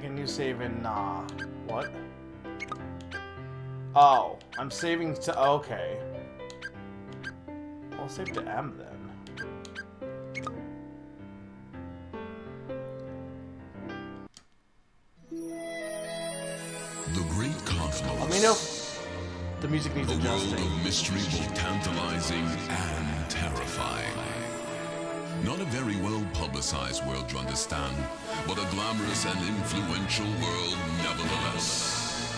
can you save in what? Oh, I'm saving to okay. I'll save to M then. The great cosmos. Let me know if the music needs adjusting. A world of mystery, both tantalizing and terrifying. Not a very well-publicized world, you understand, but a glamorous and influential world nevertheless.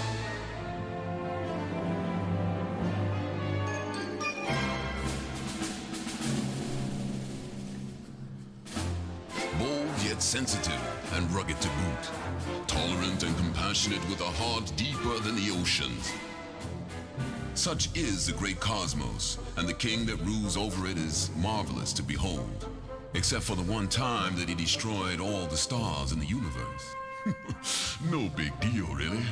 Bold yet sensitive and rugged to boot. Tolerant and compassionate with a heart deeper than the oceans. Such is the great cosmos, and the king that rules over it is marvelous to behold. Except for the one time that he destroyed all the stars in the universe. No big deal, really.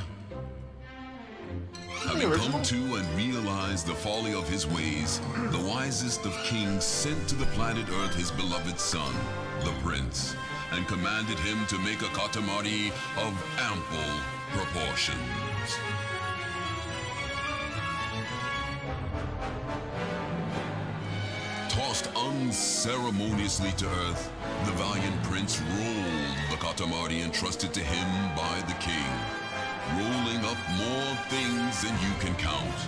Having come to and realized the folly of his ways, the wisest of kings sent to the planet Earth his beloved son, the prince, and commanded him to make a Katamari of ample proportions. Tossed unceremoniously to earth, the valiant prince rolled the Katamari entrusted to him by the king, rolling up more things than you can count.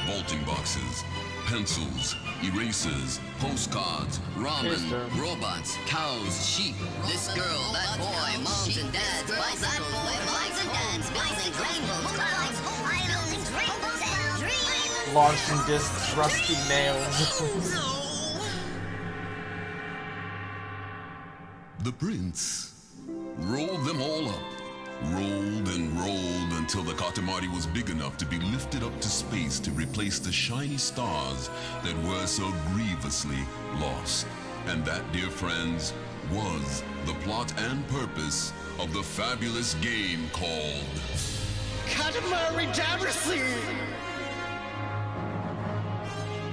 Vaulting boxes, pencils, erasers, postcards, ramen, robots, cows, sheep, this girl, that boy, moms and dads, bicycles, buildings, rainbows, clouds, islands, rainbows, and dreams. Launching discs, rusty nails. The prince rolled them all up, rolled and rolled until the Katamari was big enough to be lifted up to space to replace the shiny stars that were so grievously lost. And that, dear friends, was the plot and purpose of the fabulous game called Katamari Damacy!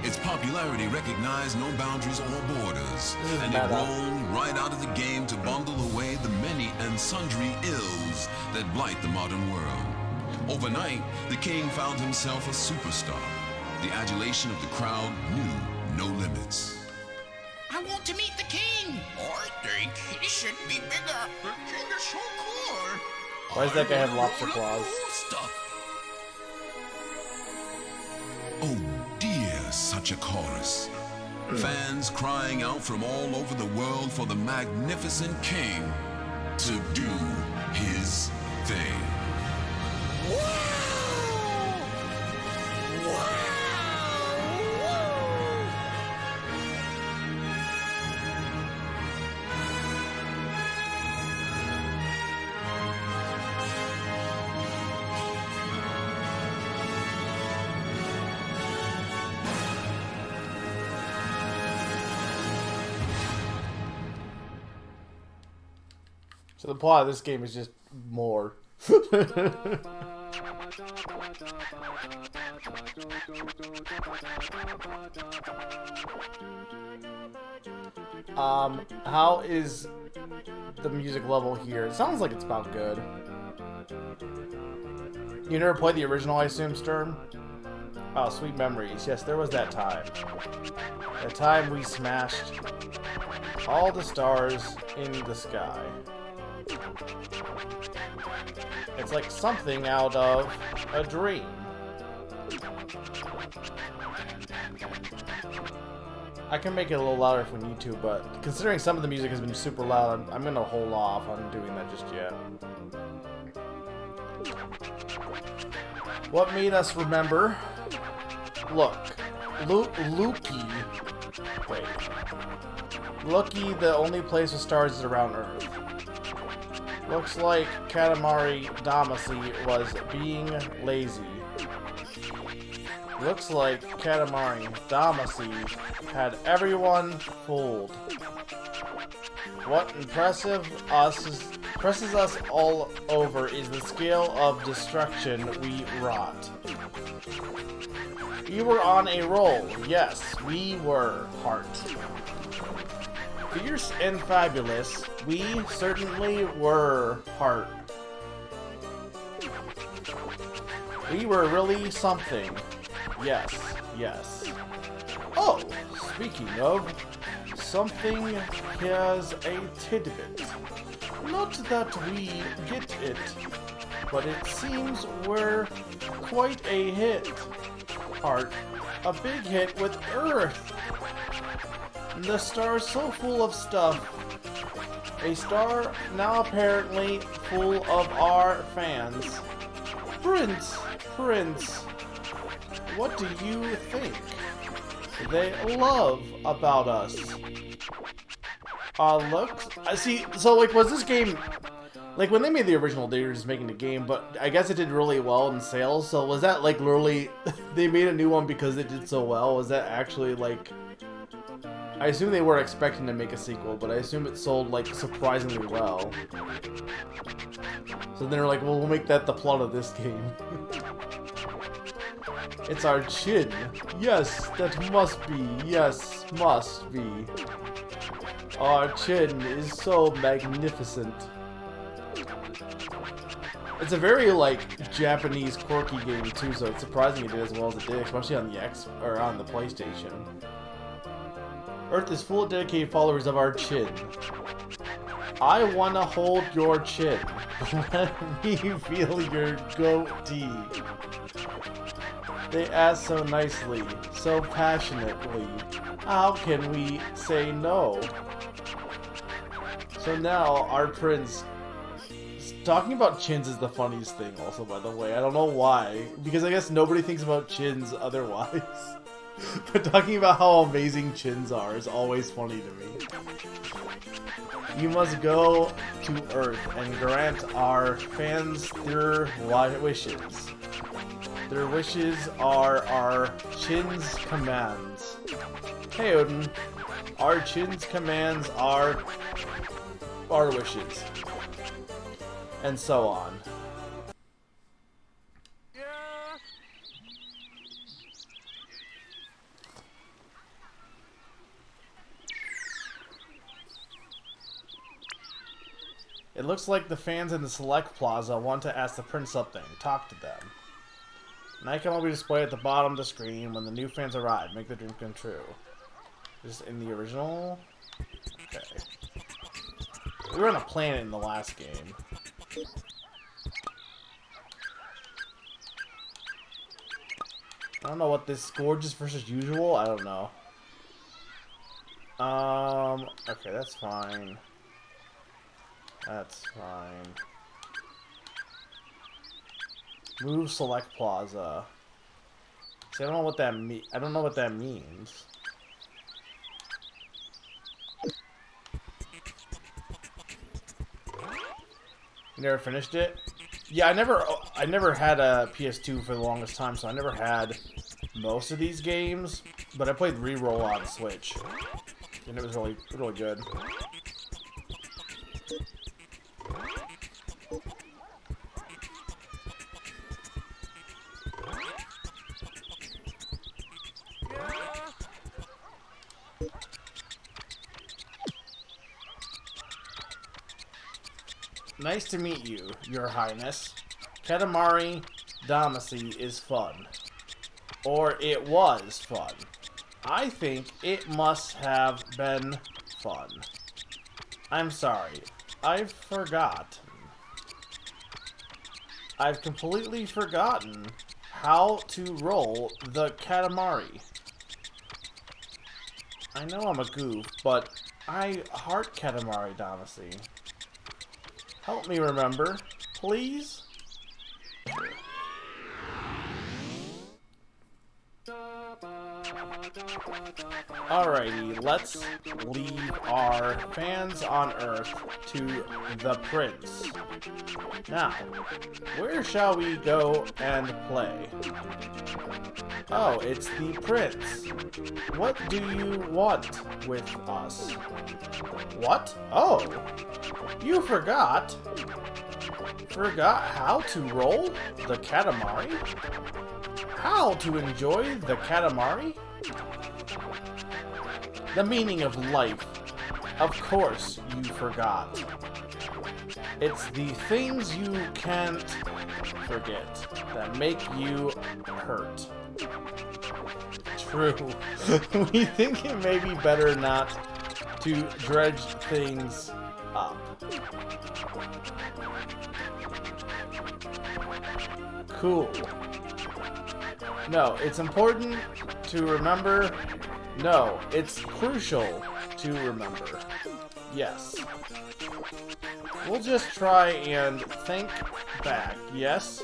Its popularity recognized no boundaries or borders, and it rolled right out of the game to bundle away the many and sundry ills that blight the modern world. Overnight, the king found himself a superstar. The adulation of the crowd knew no limits. I want to meet the king! I think he should be bigger. The king is so cool. Why does that guy have lobster claws? Oh dear, such a chorus. Fans crying out from all over the world for the magnificent king to do his thing. So the plot of this game is just more. How is the music level here? It sounds like it's about good. You never played the original, I assume, Sturm? Oh, sweet memories. Yes, there was that time. The time we smashed all the stars in the sky. It's like something out of a dream. I can make it a little louder if we need to, but considering some of the music has been super loud, I'm gonna hold off on doing that just yet. What made us remember? Look, Lukey. Wait. Lukey, the only place with stars is around Earth. Looks like Katamari Damacy was being lazy. Looks like Katamari Damacy had everyone fooled. What impresses us all over is the scale of destruction we wrought. We were on a roll. Yes, we were, Heart. Fierce and fabulous, we certainly were, Heart. We were really something. Yes, yes. Oh, speaking of something, here's a tidbit. Not that we get it, but it seems we're quite a hit. A big hit with Earth. The star's so full of stuff. A star now apparently full of our fans. Prince, what do you think they love about us? I see. So, like, was this game... Like, when they made the original, they were just making the game, but I guess it did really well in sales, so was that, like, literally... they made a new one because it did so well? Was that actually, like... I assume they weren't expecting to make a sequel, but I assume it sold, like, surprisingly well. So they were like, well, we'll make that the plot of this game. It's our chin. Yes, that must be. Yes, must be. Our chin is so magnificent. It's a very, like, Japanese quirky game, too, so it's surprising it did as well as it did, especially on the on the PlayStation. Earth is full of dedicated followers of our chin. I wanna hold your chin. Let me feel your goatee. They ask so nicely, so passionately. How can we say no? So now, our prince... Talking about chins is the funniest thing also, by the way. I don't know why. Because I guess nobody thinks about chins otherwise. But talking about how amazing chins are is always funny to me. You must go to Earth and grant our fans their wishes. Their wishes are our chin's commands. Hey Odin, our chin's commands are our wishes. And so on. It looks like the fans in the Select Plaza want to ask the prince something. Talk to them. An icon will be displayed at the bottom of the screen when the new fans arrive. Make the dream come true. This is in the original? Okay. We were on a planet in the last game. I don't know what this gorgeous versus usual. I don't know. Okay, that's fine. That's fine. Move Select Plaza. See, I don't know what that I don't know what that means. You never finished it? Yeah, I never had a PS2 for the longest time, so I never had most of these games. But I played Reroll on Switch, and it was really good. Nice to meet you, Your Highness. Katamari Damacy is fun. Or it was fun. I think it must have been fun. I'm sorry. I've forgotten. I've completely forgotten how to roll the Katamari. I know I'm a goof, but I heart Katamari Damacy. Help me remember, please? Alrighty, let's leave our fans on Earth to the prince. Now, where shall we go and play? Oh, it's the prince. What do you want with us? What? Oh, you forgot? Forgot how to roll the Katamari? How to enjoy the Katamari? The meaning of life. Of course you forgot. It's the things you can't forget. that make you hurt. True. We think it may be better not to dredge things up. Cool. No, it's important to remember. No, it's crucial to remember. Yes. We'll just try and think back. Yes?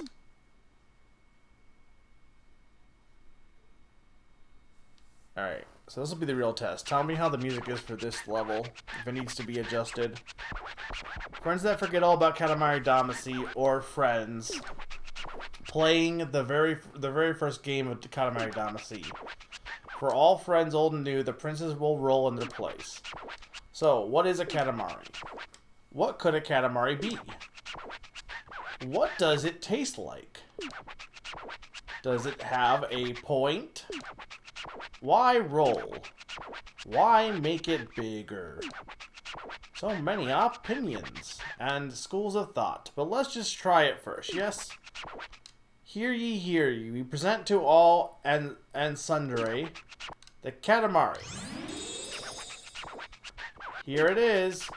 Alright, so this will be the real test. Tell me how the music is for this level, if it needs to be adjusted. Friends that forget all about Katamari Damacy, or friends playing the very first game of Katamari Damacy. For all friends old and new, the princes will roll into place. So, what is a Katamari? What could a Katamari be? What does it taste like? Does it have a point? Why roll? Why make it bigger? So many opinions and schools of thought, but let's just try it first, yes? Hear ye, we present to all and sundry the Katamari. Here it is.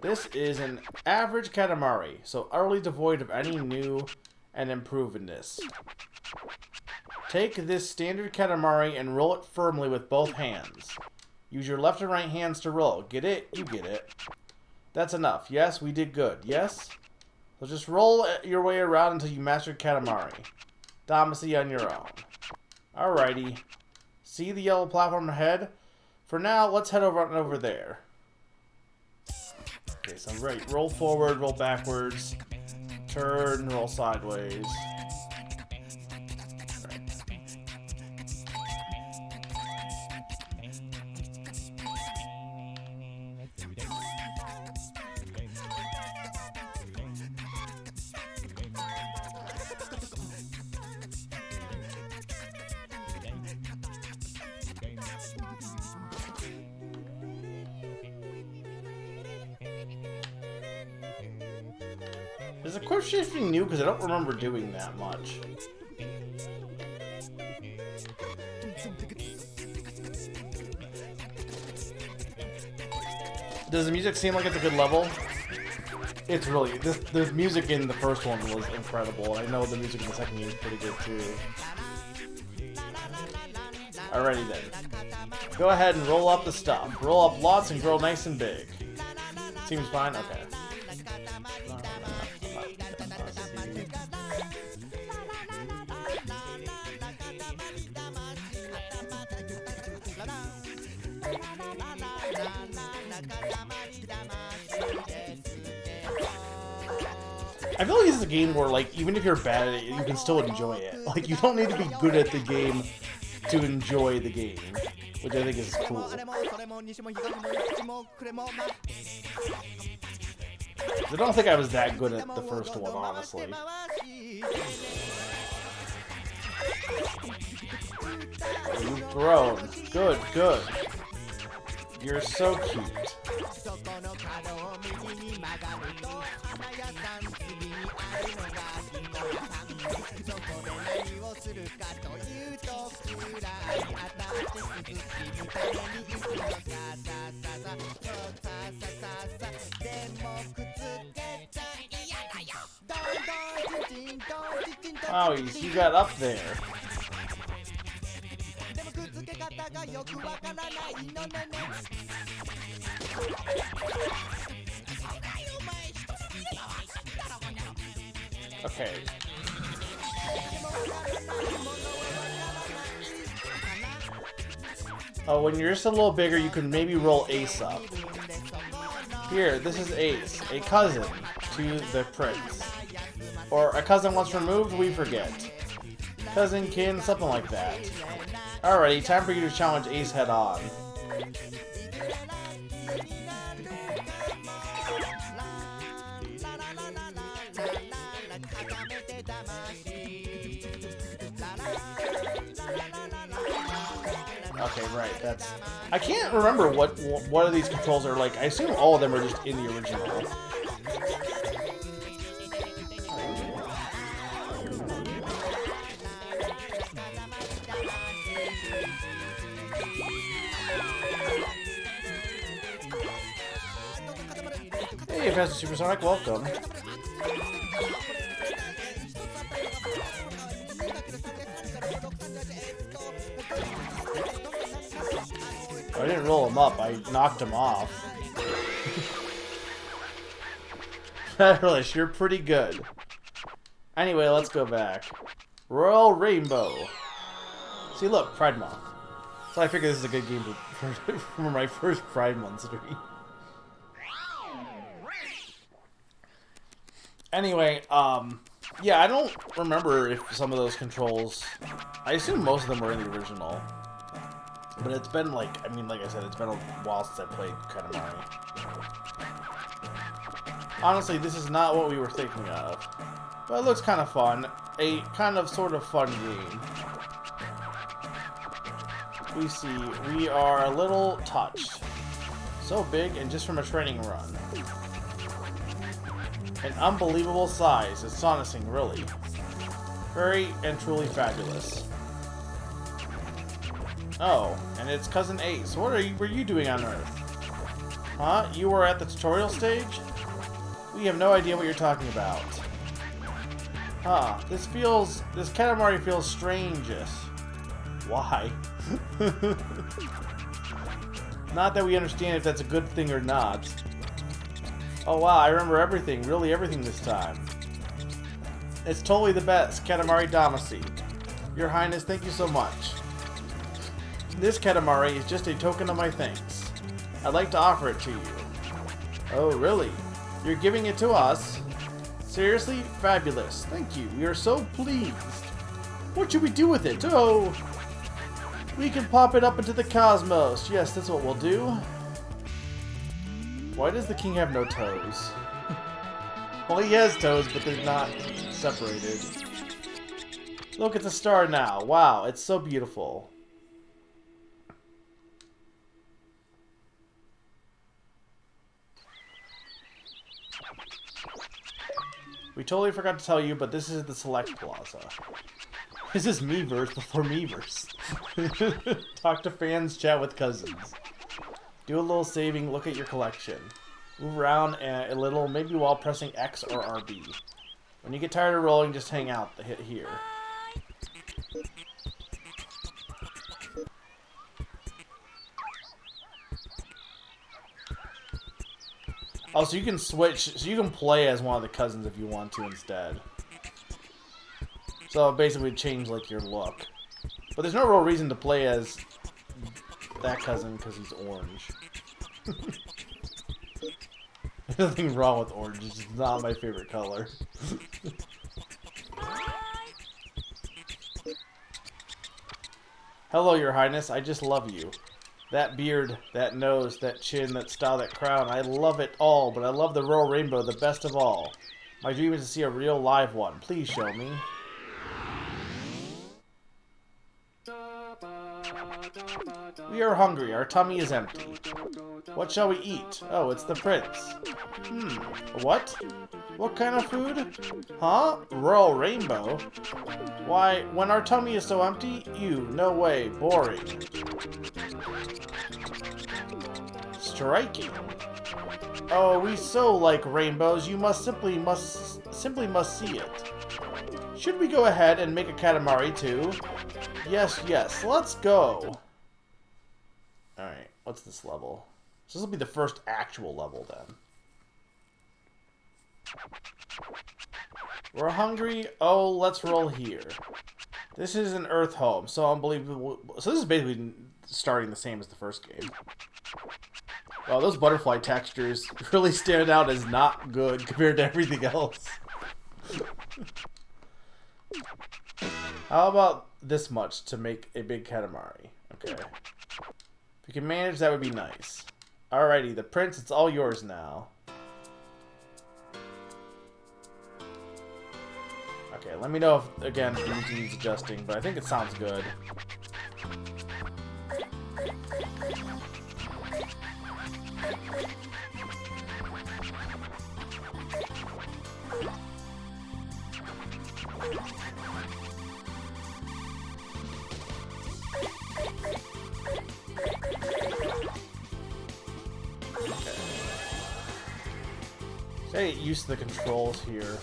This is an average Katamari, so utterly devoid of any new and improvedness. Take this standard Katamari and roll it firmly with both hands. Use your left and right hands to roll. Get it? You get it. That's enough. Yes, we did good. Yes? So just roll your way around until you master Katamari. Damacy on your own. Alrighty. See the yellow platform ahead? For now, let's head over there. Okay, so right. Roll forward, roll backwards. Turn, roll sideways. Is the quick shifting new? Because I don't remember doing that much. Does the music seem like it's a good level? It's really... The music in the first one was incredible. I know the music in the second game is pretty good too. Alrighty then. Go ahead and roll up the stuff. Roll up lots and grow nice and big. Seems fine? Okay. I feel like this is a game where, like, even if you're bad at it, you can still enjoy it. Like, you don't need to be good at the game to enjoy the game, which I think is cool. I don't think I was that good at the first one, honestly. You've grown. Good, good. You're so cute. Wow, you got up there. Okay. Oh, when you're just a little bigger, you can maybe roll Ace up. Here, this is Ace, a cousin to the prince. Or a cousin once removed, we forget. Cousin, kin, something like that. Alrighty, time for you to challenge Ace head on. Okay, right, that's... I can't remember what of these controls are like. I assume all of them are just in the original. Hey, Faster Supersonic, welcome. I didn't roll him up, I knocked him off. Federalish, you're pretty good. Anyway, let's go back. Royal Rainbow. See, look, Pride Month. So I figure this is a good game for my first Pride Month stream. Anyway, yeah, I don't remember if some of those controls... I assume most of them were in the original. But it's been like, I mean, like I said, it's been a while since I played Katamari. Honestly, this is not what we were thinking of. But it looks kind of fun. A kind of sort of fun game. We see, we are a little touched. So big and just from a training run. An unbelievable size. It's astonishing, really. Very and truly fabulous. Oh, and it's Cousin Ace. What were you doing on Earth? Huh? You were at the tutorial stage? We have no idea what you're talking about. Huh. This Katamari feels strangest. Why? Not that we understand if that's a good thing or not. Oh wow, I remember everything, really everything this time. It's totally the best, Katamari Damacy. Your Highness, thank you so much. This Katamari is just a token of my thanks. I'd like to offer it to you. Oh really? You're giving it to us? Seriously? Fabulous. Thank you. We are so pleased. What should we do with it? Oh! We can pop it up into the cosmos. Yes, that's what we'll do. Why does the king have no toes? Well, he has toes, but they're not separated. Look, it's a star now. Wow, it's so beautiful. We totally forgot to tell you, but this is the Select Plaza. This is Miiverse before Miiverse. Talk to fans, chat with cousins. Do a little saving, look at your collection. Move around a little, maybe while pressing X or RB. When you get tired of rolling, just hang out, hit here. Oh, so you can switch, so you can play as one of the cousins if you want to instead. So basically change like your look. But there's no real reason to play as that cousin because he's orange. There's nothing wrong with orange, it's just not my favorite color. Hello, Your Highness, I just love you. That beard, that nose, that chin, that style, that crown, I love it all, but I love the Royal Rainbow the best of all. My dream is to see a real live one. Please show me. We are hungry. Our tummy is empty. What shall we eat? Oh, it's the prince. What? What kind of food? Huh? Royal Rainbow? Why, when our tummy is so empty, no way, boring. Striking. Oh, we so like rainbows, you simply must see it. Should we go ahead and make a Katamari too? Yes, let's go. Alright, what's this level? So this will be the first actual level then. We're hungry. Oh, let's roll here. This is an Earth home, so unbelievable. So this is basically starting the same as the first game. Wow, those butterfly textures really stand out as not good compared to everything else. How about this much to make a big Katamari? Okay. If you can manage, that would be nice. Alrighty, the prince, it's all yours now. Okay, let me know if, again, if anything needs adjusting, but I think it sounds good. Gotta get used to the controls here.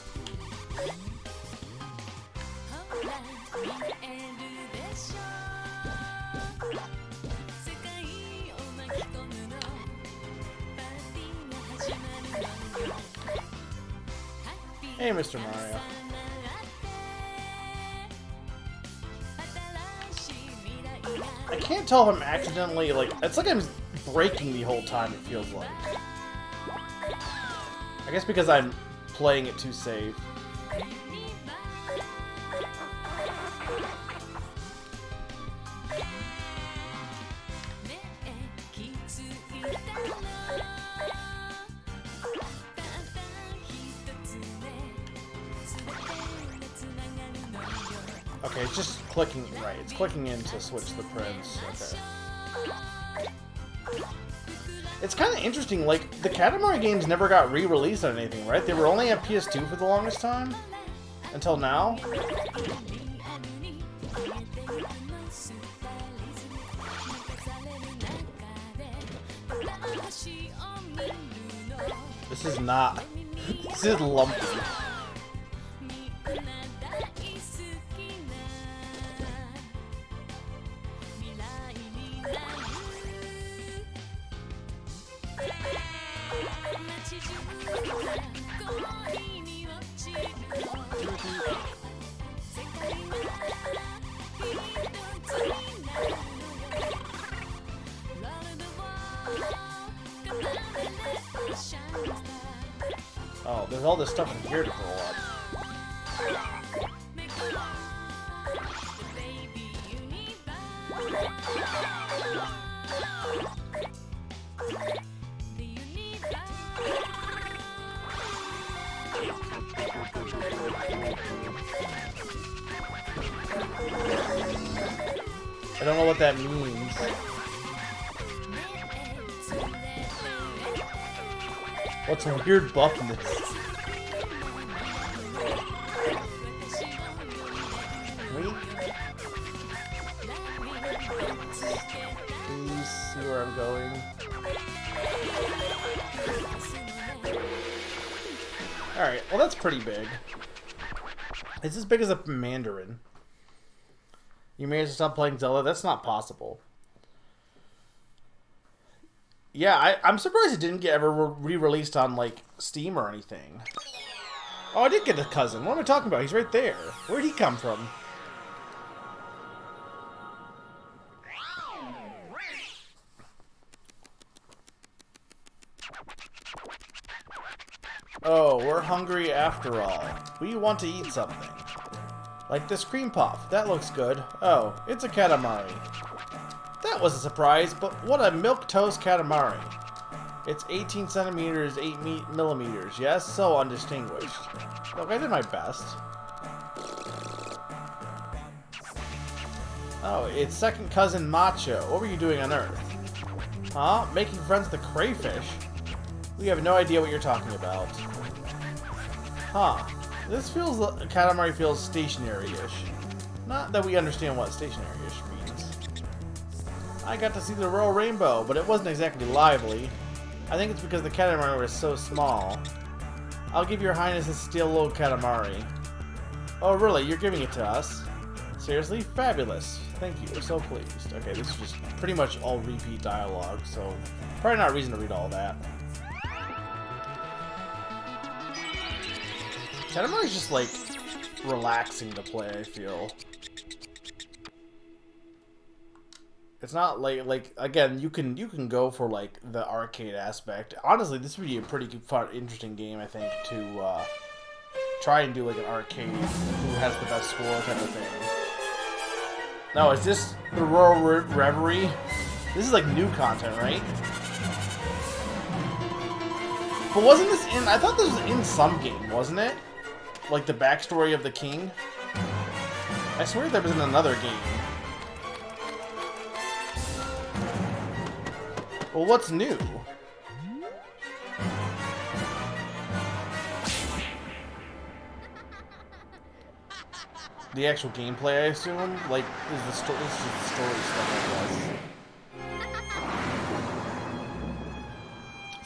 Hey, Mr. Mario. I can't tell if I'm accidentally, like, it's like I'm breaking the whole time, it feels like. I guess because I'm playing it too safe. Okay, it's just clicking, right, it's clicking in to switch the prints. Okay. It's kind of interesting, like, the Katamari games never got re-released on anything, right? They were only on PS2 for the longest time? Until now? This is not... This is lumpy. Oh, there's all this stuff in here to grow up. I don't know what that means. What's a weird buff in this? Wait. Please see where I'm going. Alright, well that's pretty big. It's as big as a Mandarin. You managed to stop playing Zelda? That's not possible. Yeah, I'm surprised it didn't get ever re-released on, like, Steam or anything. Oh, I did get a cousin. What am I talking about? He's right there. Where'd he come from? Oh, we're hungry after all. We want to eat something. Like this cream puff. That looks good. Oh, it's a Katamari. That was a surprise, but what a milquetoast Katamari. It's 18 centimeters, 8 millimeters. Yes, so undistinguished. Look, I did my best. Oh, it's second cousin Macho. What were you doing on Earth? Huh? Making friends with the crayfish? We have no idea what you're talking about. Huh. This feels... Katamari feels stationary-ish. Not that we understand what stationary-ish means. I got to see the royal rainbow, but it wasn't exactly lively. I think it's because the Katamari was so small. I'll give your highness a steel little Katamari. Oh really, you're giving it to us? Seriously? Fabulous. Thank you, we're so pleased. Okay, this is just pretty much all repeat dialogue, so probably not a reason to read all that. Katamari's just like relaxing to play, I feel. It's not like again, you can go for like the arcade aspect. Honestly, this would be a pretty fun, interesting game, I think, to try and do like an arcade who has the best score type of thing. No, is this the Reroll Reverie? This is like new content, right? But wasn't this in? I thought this was in some game, wasn't it? Like the backstory of the king? I swear there was in another game. Well, what's new? The actual gameplay, I assume? Like, is the story, this is the story stuff, I guess.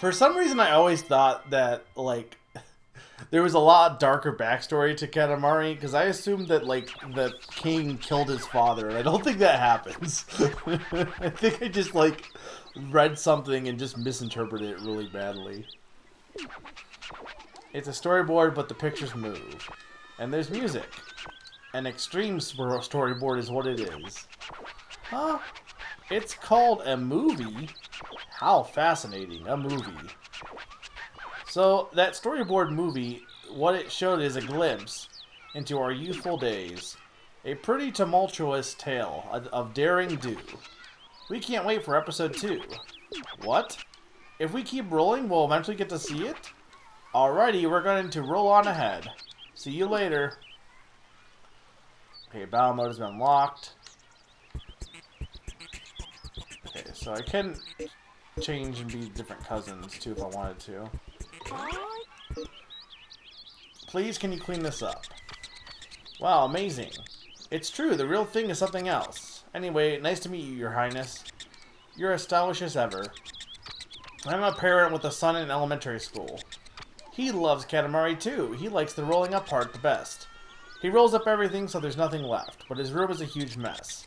For some reason, I always thought that, like, there was a lot darker backstory to Katamari, because I assumed that, like, the king killed his father, and I don't think that happens. I think I just, like, read something and just misinterpreted it really badly. It's a storyboard, but the pictures move. And there's music. An extreme storyboard is what it is. Huh? It's called a movie? How fascinating, a movie. So, that storyboard movie, what it showed is a glimpse into our youthful days. A pretty tumultuous tale of daring do. We can't wait for episode 2. What? If we keep rolling, we'll eventually get to see it? Alrighty, we're going to roll on ahead. See you later. Okay, battle mode has been locked. Okay, so I can change and be different cousins too if I wanted to. Please, can you clean this up? Wow, amazing. It's true, the real thing is something else. Anyway, nice to meet you, Your Highness. You're as stylish as ever. I'm a parent with a son in elementary school. He loves Katamari too. He likes the rolling up part the best. He rolls up everything so there's nothing left, but his room is a huge mess.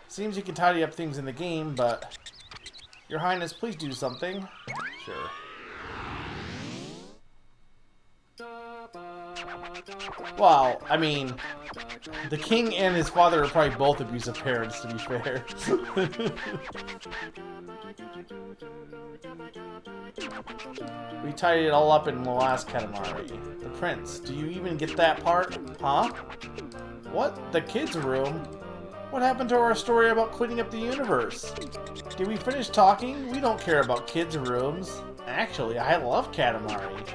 Seems he can tidy up things in the game, but... Your Highness, please do something. Sure. Well, I mean, the king and his father are probably both abusive parents, to be fair. We tidied it all up in the last Katamari. The prince, do you even get that part? Huh? What? The kids' room? What happened to our story about cleaning up the universe? Did we finish talking? We don't care about kids' rooms. Actually, I love Katamari.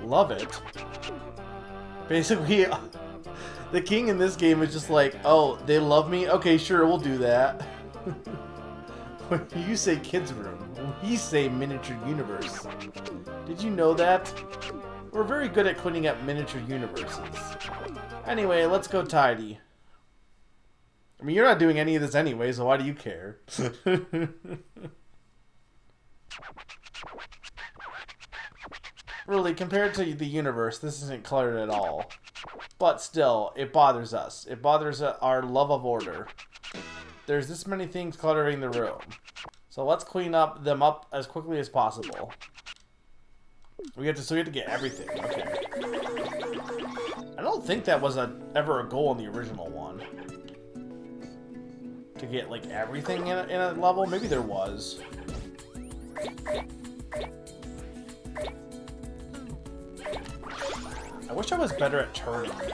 Love it. Basically, the king in this game is just like, oh, they love me? Okay, sure, we'll do that. When you say kids' room, we say miniature universe. Did you know that? We're very good at cleaning up miniature universes. Anyway, let's go tidy. I mean, you're not doing any of this anyway, so why do you care? Really, compared to the universe, this isn't cluttered at all. But still, it bothers us. It bothers our love of order. There's this many things cluttering the room. So let's clean them up as quickly as possible. So we have to get everything. Okay. I don't think that was ever a goal in the original one. To get, like, everything in a level? Maybe there was. I wish I was better at turning. Can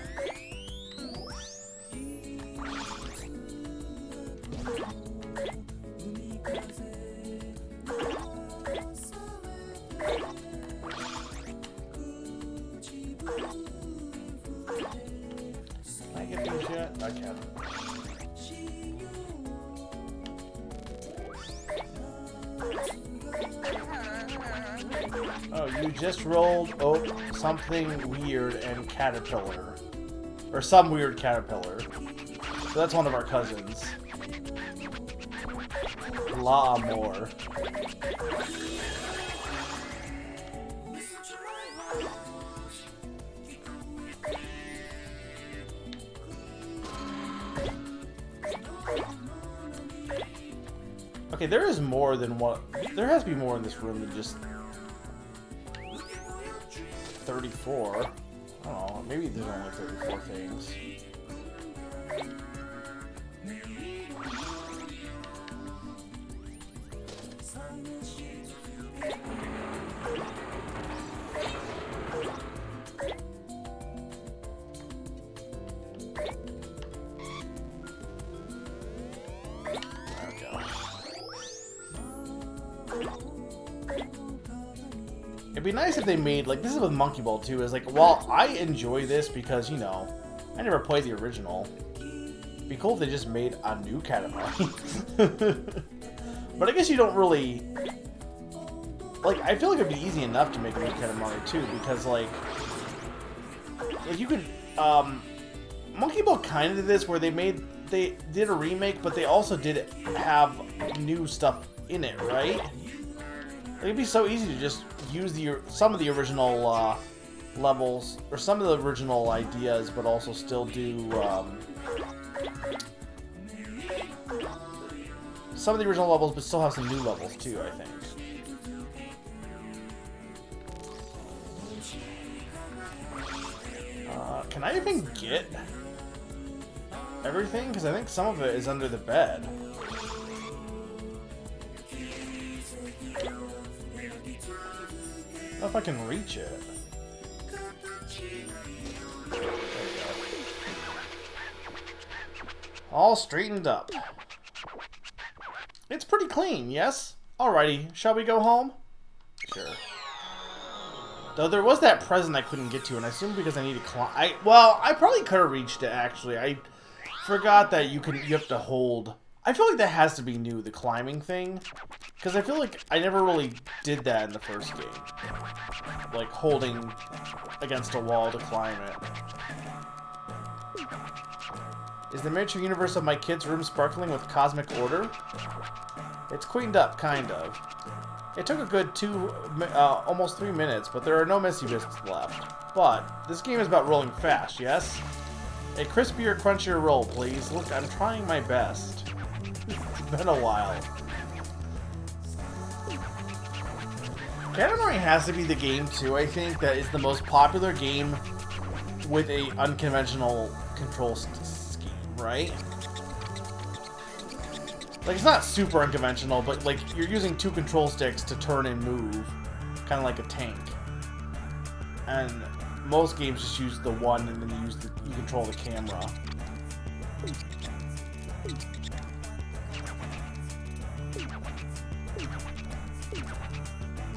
I get these yet? I can. Oh, you just rolled something weird and caterpillar. Or some weird caterpillar. So that's one of our cousins. La Amor. Okay, there is more than what... There has to be more in this room than just... 34. I don't know, maybe there's only 34 things. It'd be nice if they made, like, this is with Monkey Ball too, is like, while I enjoy this because, you know, I never played the original, it'd be cool if they just made a new Katamari. But I guess you don't really, like, I feel like it'd be easy enough to make a new Katamari too, because, like you could, Monkey Ball kind of did this where they did a remake, but they also did have new stuff in it, right? It'd be so easy to just use some of the original levels, or some of the original ideas, but also still do some of the original levels, but still have some new levels too, I think. Can I even get everything? Because I think some of it is under the bed. I don't know if I can reach it. There we go. All straightened up. It's pretty clean, yes? Alrighty, shall we go home? Sure. Though there was that present I couldn't get to, and I assume because I need to climb. Well, I probably could have reached it, actually. I forgot that you have to hold. I feel like that has to be new, the climbing thing. Because I feel like I never really did that in the first game. Like, holding against a wall to climb it. Is the miniature universe of my kid's room sparkling with cosmic order? It's cleaned up, kind of. It took a good almost 3 minutes, but there are no messy bits left. But this game is about rolling fast, yes? A crispier, crunchier roll, please. Look, I'm trying my best. It's been a while. Katamari has to be the game, too, I think, that is the most popular game with a unconventional control scheme, right? Like, it's not super unconventional, but, like, you're using 2 control sticks to turn and move. Kind of like a tank. And most games just use the one, and then you control the camera.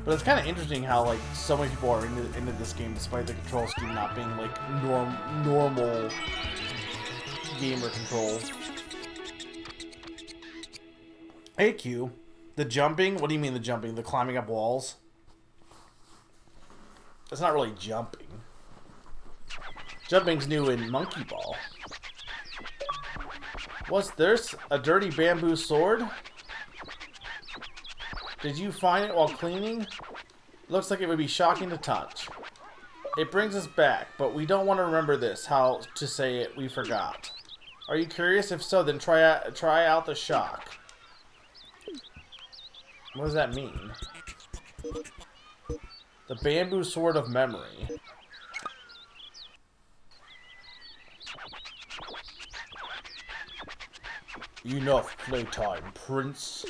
But it's kind of interesting how, like, so many people are into this game, despite the control scheme not being, like, normal gamer controls. Hey, Q. The jumping? What do you mean the jumping? The climbing up walls? It's not really jumping. Jumping's new in Monkey Ball. What's this? A dirty bamboo sword? Did you find it while cleaning? Looks like it would be shocking to touch. It brings us back, but we don't want to remember this. How to say it, we forgot. Are you curious? If so, then try out the shock. What does that mean? The bamboo sword of memory. Enough playtime, Prince.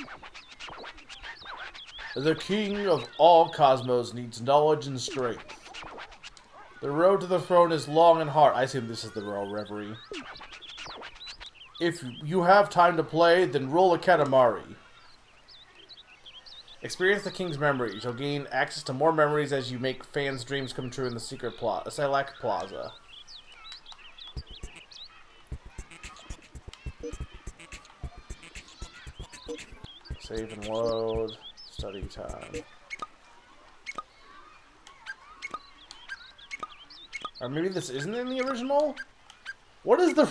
The king of all cosmos needs knowledge and strength. The road to the throne is long and hard. I assume this is the royal reverie. If you have time to play, then roll a Katamari. Experience the king's memories. You'll gain access to more memories as you make fans' dreams come true in the secret Silac Plaza. Save and load. Study time. Or maybe this isn't in the original? What is the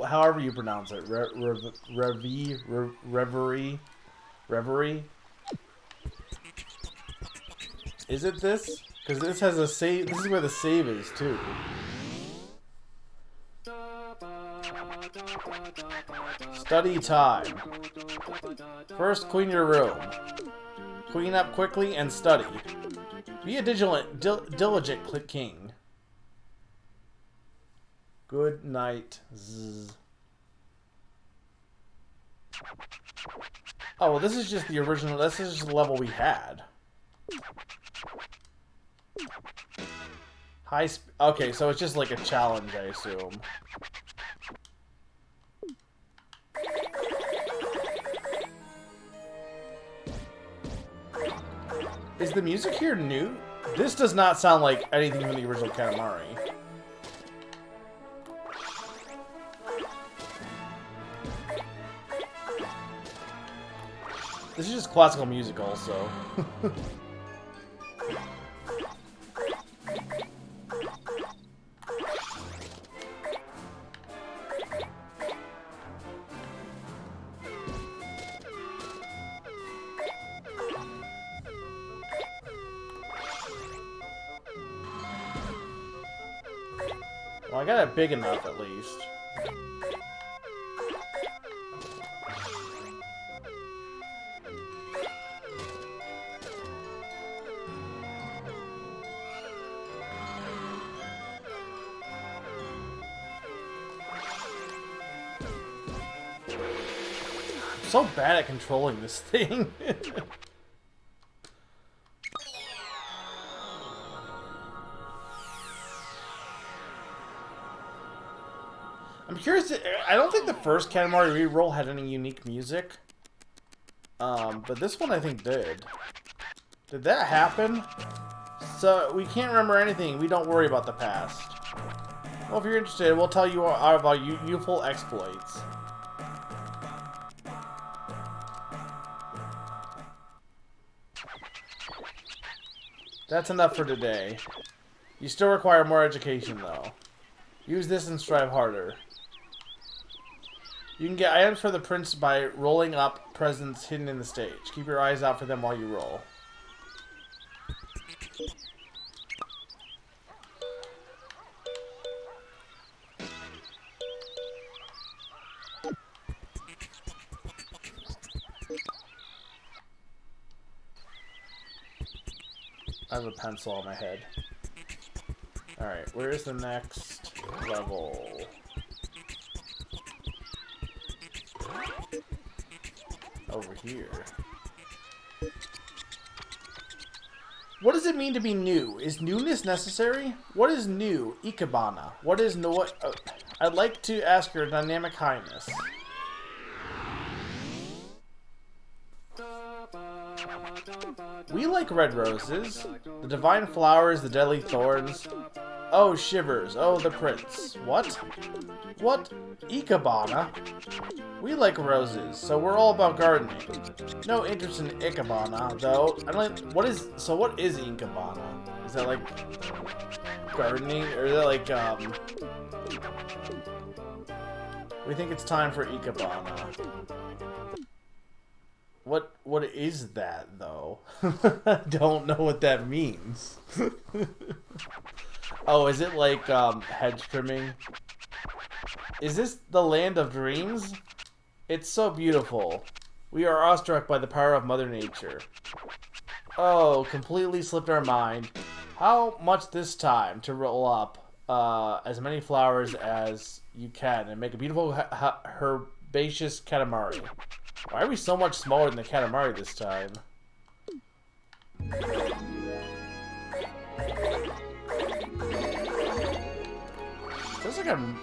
however you pronounce it? Reverie? Is it this? Because this has a save. This is where the save is too. Study time. First, clean your room. Clean up quickly and study. Be a diligent king. Good night. Zzz. Oh, well, this is just the original. This is just the level we had. Okay, so it's just like a challenge, I assume. Is the music here new? This does not sound like anything from the original Katamari. This is just classical music also. I got it big enough at least. I'm so bad at controlling this thing. I'm curious. I don't think the first Katamari Reroll had any unique music. But this one I think did. Did that happen? So we can't remember anything. We don't worry about the past. Well, if you're interested, we'll tell you about youthful exploits. That's enough for today. You still require more education, though. Use this and strive harder. You can get items for the prince by rolling up presents hidden in the stage. Keep your eyes out for them while you roll. I have a pencil on my head. Alright, where is the next level? Over here. What does it mean to be new? Is newness necessary? What is new? Ikebana. What is no? I'd like to ask your dynamic highness. We like red roses, the divine flowers, the deadly thorns. Oh, shivers. Oh, the prince. What? What? Ikebana? We like roses, so we're all about gardening. No interest in Ikebana, though. I don't. What is? So what is Ikebana? Is that like gardening, or is that like We think it's time for Ikebana. What is that though? I don't know what that means. Oh, is it like hedge trimming? Is this the land of dreams? It's so beautiful. We are awestruck by the power of Mother Nature. Oh, completely slipped our mind. How much this time to roll up as many flowers as you can and make a beautiful herbaceous Katamari. Why are we so much smaller than the Katamari this time? Feels like I'm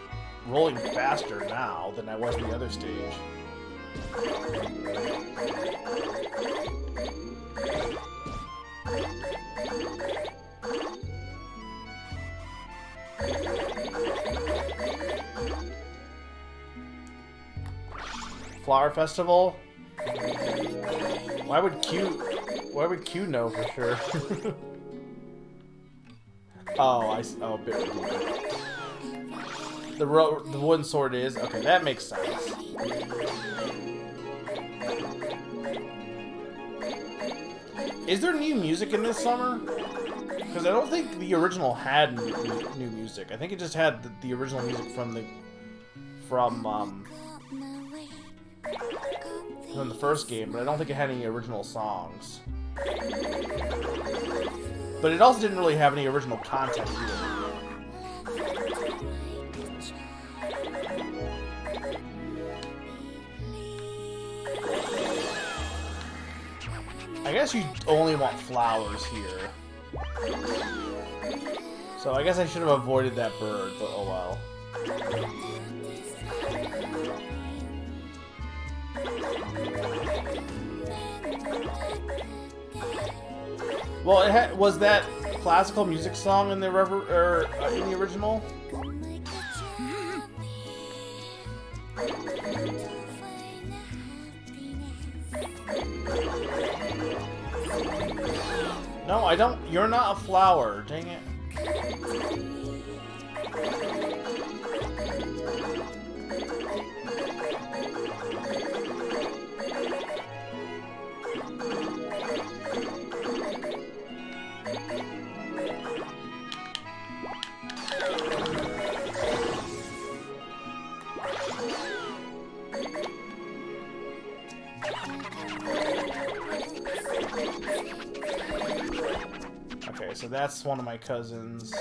rolling faster now than I was in the other stage. Flower Festival? Why would Q know for sure? Oh, bit. The wooden sword is okay. That makes sense. Is there new music in this summer? Because I don't think the original had new music. I think it just had the original music from the first game, but I don't think it had any original songs. But it also didn't really have any original content either. I guess you only want flowers here. So I guess I should have avoided that bird, but oh well. Well, was that classical music song in the in the original? No, I don't. You're not a flower. Dang it. Okay, so that's one of my cousins.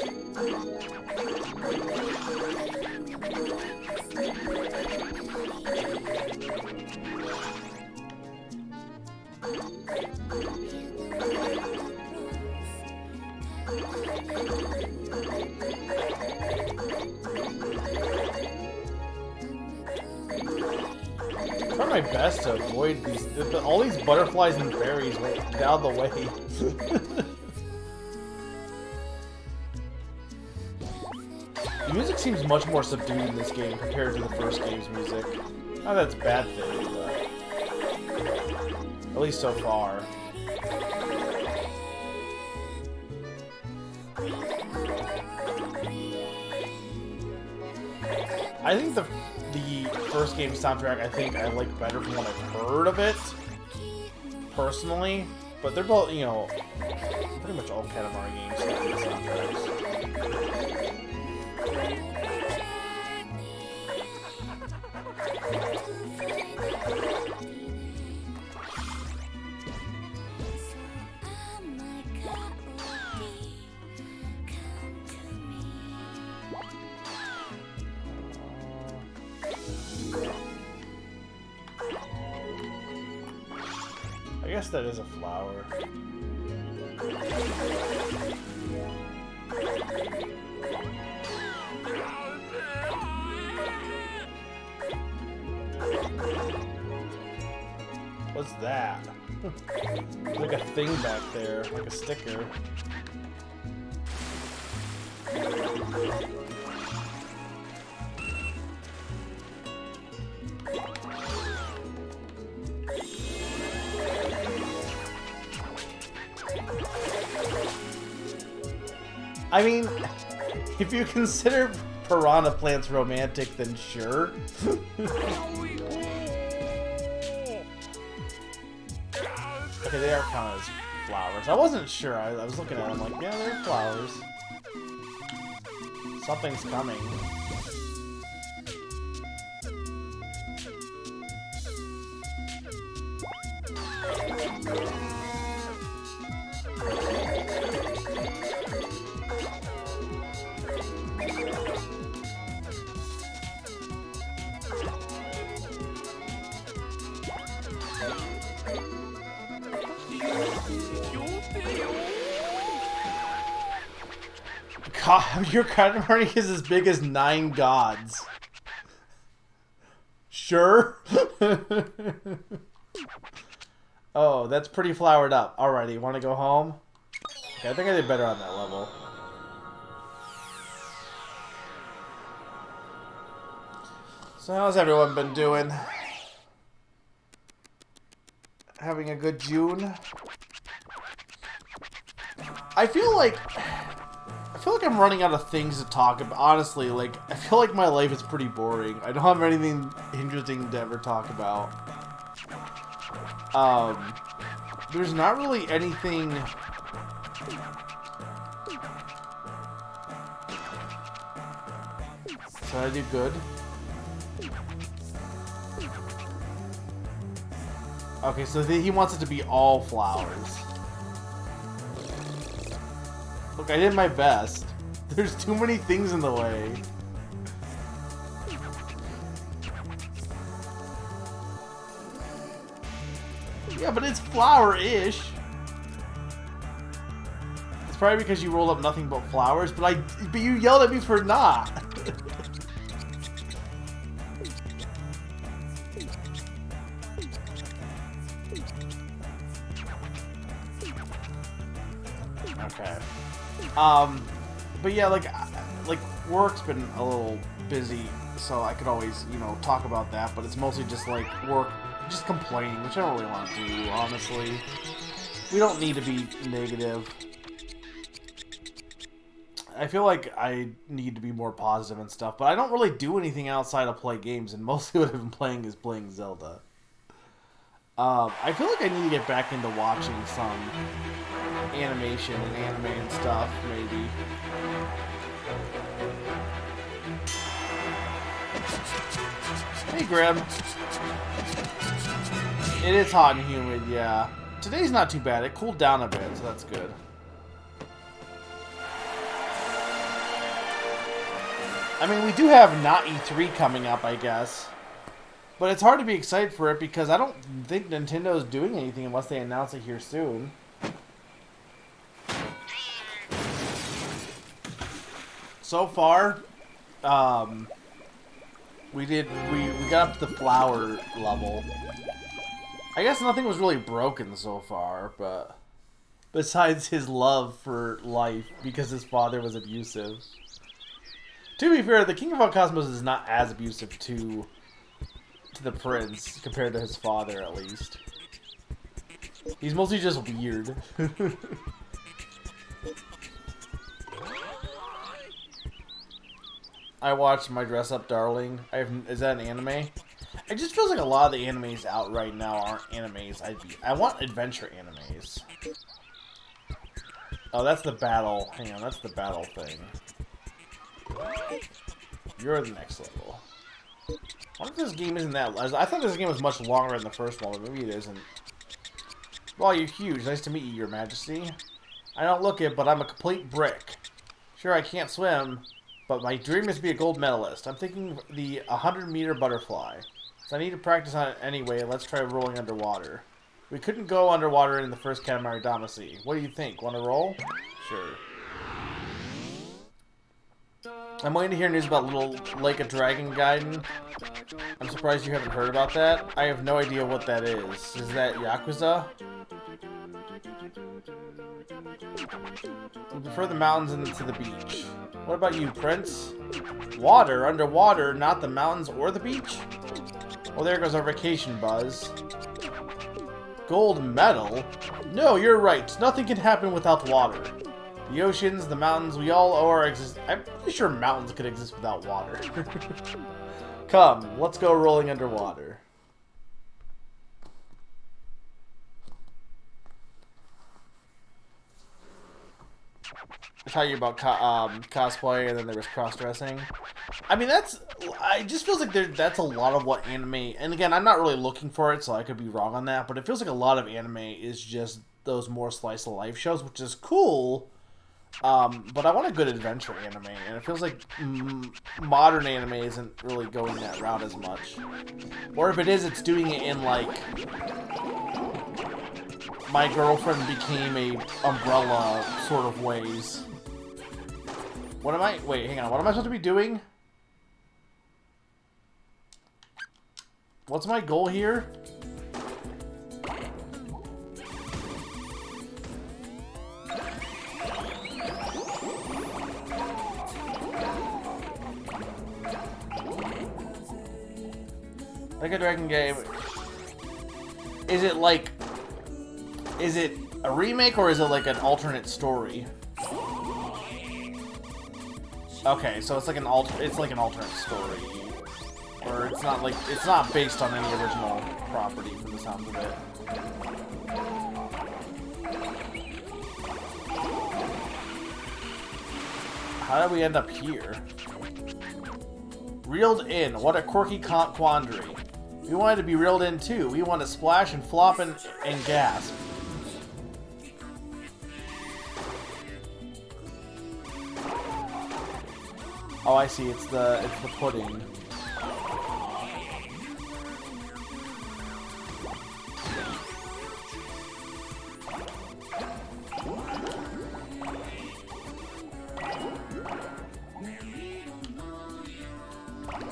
Try my best to avoid these. All these butterflies and fairies will get out of the way. The music seems much more subdued in this game compared to the first game's music. Not that it's a bad thing, but at least so far. I think the first game's soundtrack, I like better from what I've heard of it, personally. But they're both, you know, pretty much all Katamari games have good soundtracks. I guess that is a flower. What's that? Like a thing back there, like a sticker. I mean, if you consider piranha plants romantic, then sure. Okay, they are counted as flowers. I wasn't sure. I was looking at them like, yeah, they're flowers. Something's coming. God, your Katamari is as big as 9 gods. Sure? Oh, that's pretty flowered up. Alrighty, want to go home? Okay, I think I did better on that level. So how's everyone been doing? Having a good June? I feel like I'm running out of things to talk about. Honestly, like, I feel like my life is pretty boring. I don't have anything interesting to ever talk about. There's not really anything... So I do good? Okay, so he wants it to be all flowers. Look, I did my best. There's too many things in the way. Yeah, but it's flower-ish. It's probably because you rolled up nothing but flowers, but you yelled at me for not. Okay. But yeah, like work's been a little busy, so I could always, you know, talk about that, but it's mostly just like work, just complaining, which I don't really want to do, honestly. We don't need to be negative. I feel like I need to be more positive and stuff, but I don't really do anything outside of play games, and mostly what I've been playing is playing Zelda. I feel like I need to get back into watching some animation and anime and stuff, maybe. Hey, Grim. It is hot and humid, yeah. Today's not too bad. It cooled down a bit, so that's good. I mean, we do have not E3 coming up, I guess. But it's hard to be excited for it because I don't think Nintendo's doing anything unless they announce it here soon. So far, we got up to the flower level. I guess nothing was really broken so far, but besides his love for life because his father was abusive. To be fair, the King of All Cosmos is not as abusive to the prince compared to his father, at least. He's mostly just weird. I watched My Dress Up Darling. Is that an anime? It just feels like a lot of the animes out right now aren't animes. I want adventure animes. Oh, that's the battle. Hang on, that's the battle thing. You're the next level. I wonder if this game isn't that... I thought this game was much longer than the first one, but maybe it isn't. Well, you're huge. Nice to meet you, Your Majesty. I don't look it, but I'm a complete brick. Sure, I can't swim, but my dream is to be a gold medalist. I'm thinking the 100-meter butterfly. So I need to practice on it anyway. Let's try rolling underwater. We couldn't go underwater in the first Katamari Damacy. What do you think? Want to roll? Sure. I'm waiting to hear news about Little Lake of Dragon Gaiden. I'm surprised you haven't heard about that. I have no idea what that is. Is that Yakuza? We prefer the mountains into the beach. What about you, Prince? Water? Underwater? Not the mountains or the beach? Well, there goes our vacation, Buzz. Gold medal? No, you're right. Nothing can happen without water. The oceans, the mountains, we all owe our existence. I'm pretty sure mountains could exist without water. Come, let's go rolling underwater. I tell you about cosplay, and then there was cross-dressing. I mean, it just feels like that's a lot of what anime, and again, I'm not really looking for it, so I could be wrong on that, but it feels like a lot of anime is just those more slice-of-life shows, which is cool. But I want a good adventure anime, and it feels like modern anime isn't really going that route as much. Or if it is, it's doing it in, like, My Girlfriend Became a Umbrella sort of ways. What am I... Wait, hang on. What am I supposed to be doing? What's my goal here? Like a Dragon game. Is it like... Is it a remake or is it like an alternate story? Okay, so it's like an alternate story. Or it's not like... It's not based on any original property from the sounds of it. How did we end up here? Reeled in. What a quirky quandary. We wanted to be reeled in too. We want to splash and flop and gasp. Oh, I see. It's the pudding.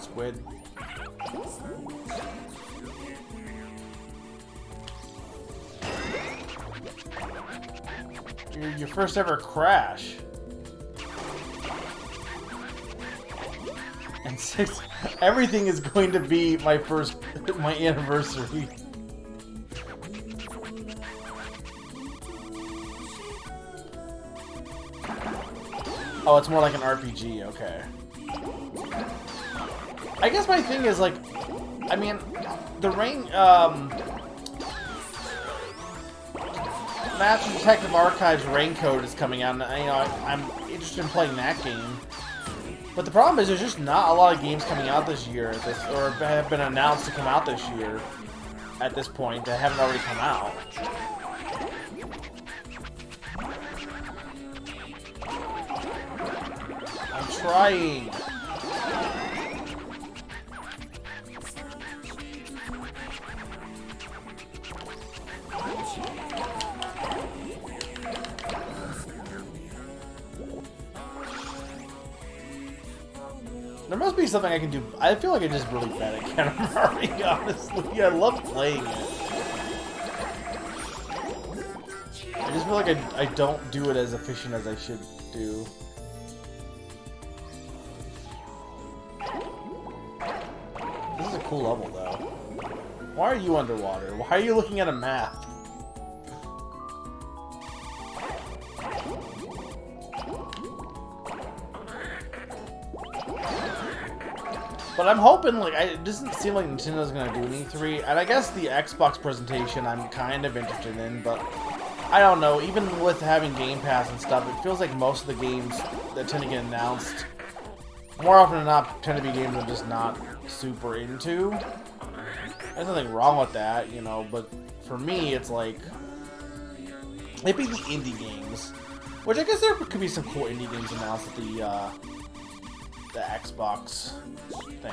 Squid. Your first ever crash. And 6. Everything is going to be my anniversary. Oh, it's more like an RPG. Okay. I guess my thing is, like, I mean, the Master Detective Archives Rain Code is coming out, and I'm interested in playing that game. But the problem is there's just not a lot of games coming out this year, or have been announced to come out this year at this point that haven't already come out. I'm trying. There must be something I can do. I feel like I'm just really bad at Katamari, honestly. I love playing it. I just feel like I don't do it as efficient as I should do. This is a cool level, though. Why are you underwater? Why are you looking at a map? But I'm hoping, like, it doesn't seem like Nintendo's gonna do an E3, and I guess the Xbox presentation I'm kind of interested in, but I don't know, even with having Game Pass and stuff, it feels like most of the games that tend to get announced, more often than not, tend to be games I'm just not super into. There's nothing wrong with that, you know, but for me, it's like, maybe the indie games, which I guess there could be some cool indie games announced at the Xbox thing.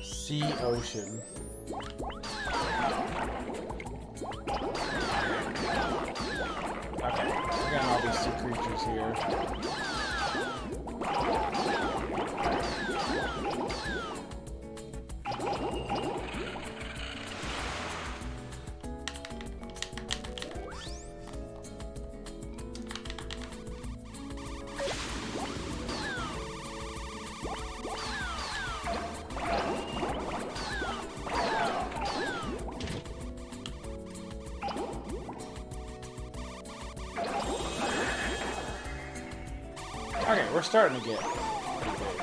Sea Ocean. Okay, we're getting all these sea creatures here. Okay, we're starting to get pretty big.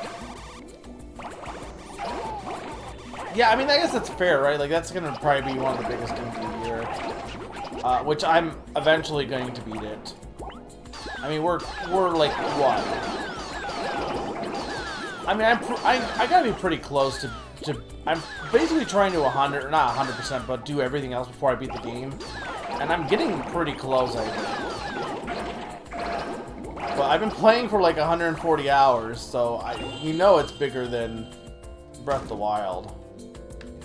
Yeah, I mean, I guess that's fair, right? Like, that's gonna probably be one of the biggest games of the year. Which I'm eventually going to beat it. I mean, we're like, what? I mean, I gotta be pretty close to I'm basically trying to 100, or not 100%, but do everything else before I beat the game. And I'm getting pretty close, I think. But I've been playing for like 140 hours, so you know it's bigger than Breath of the Wild.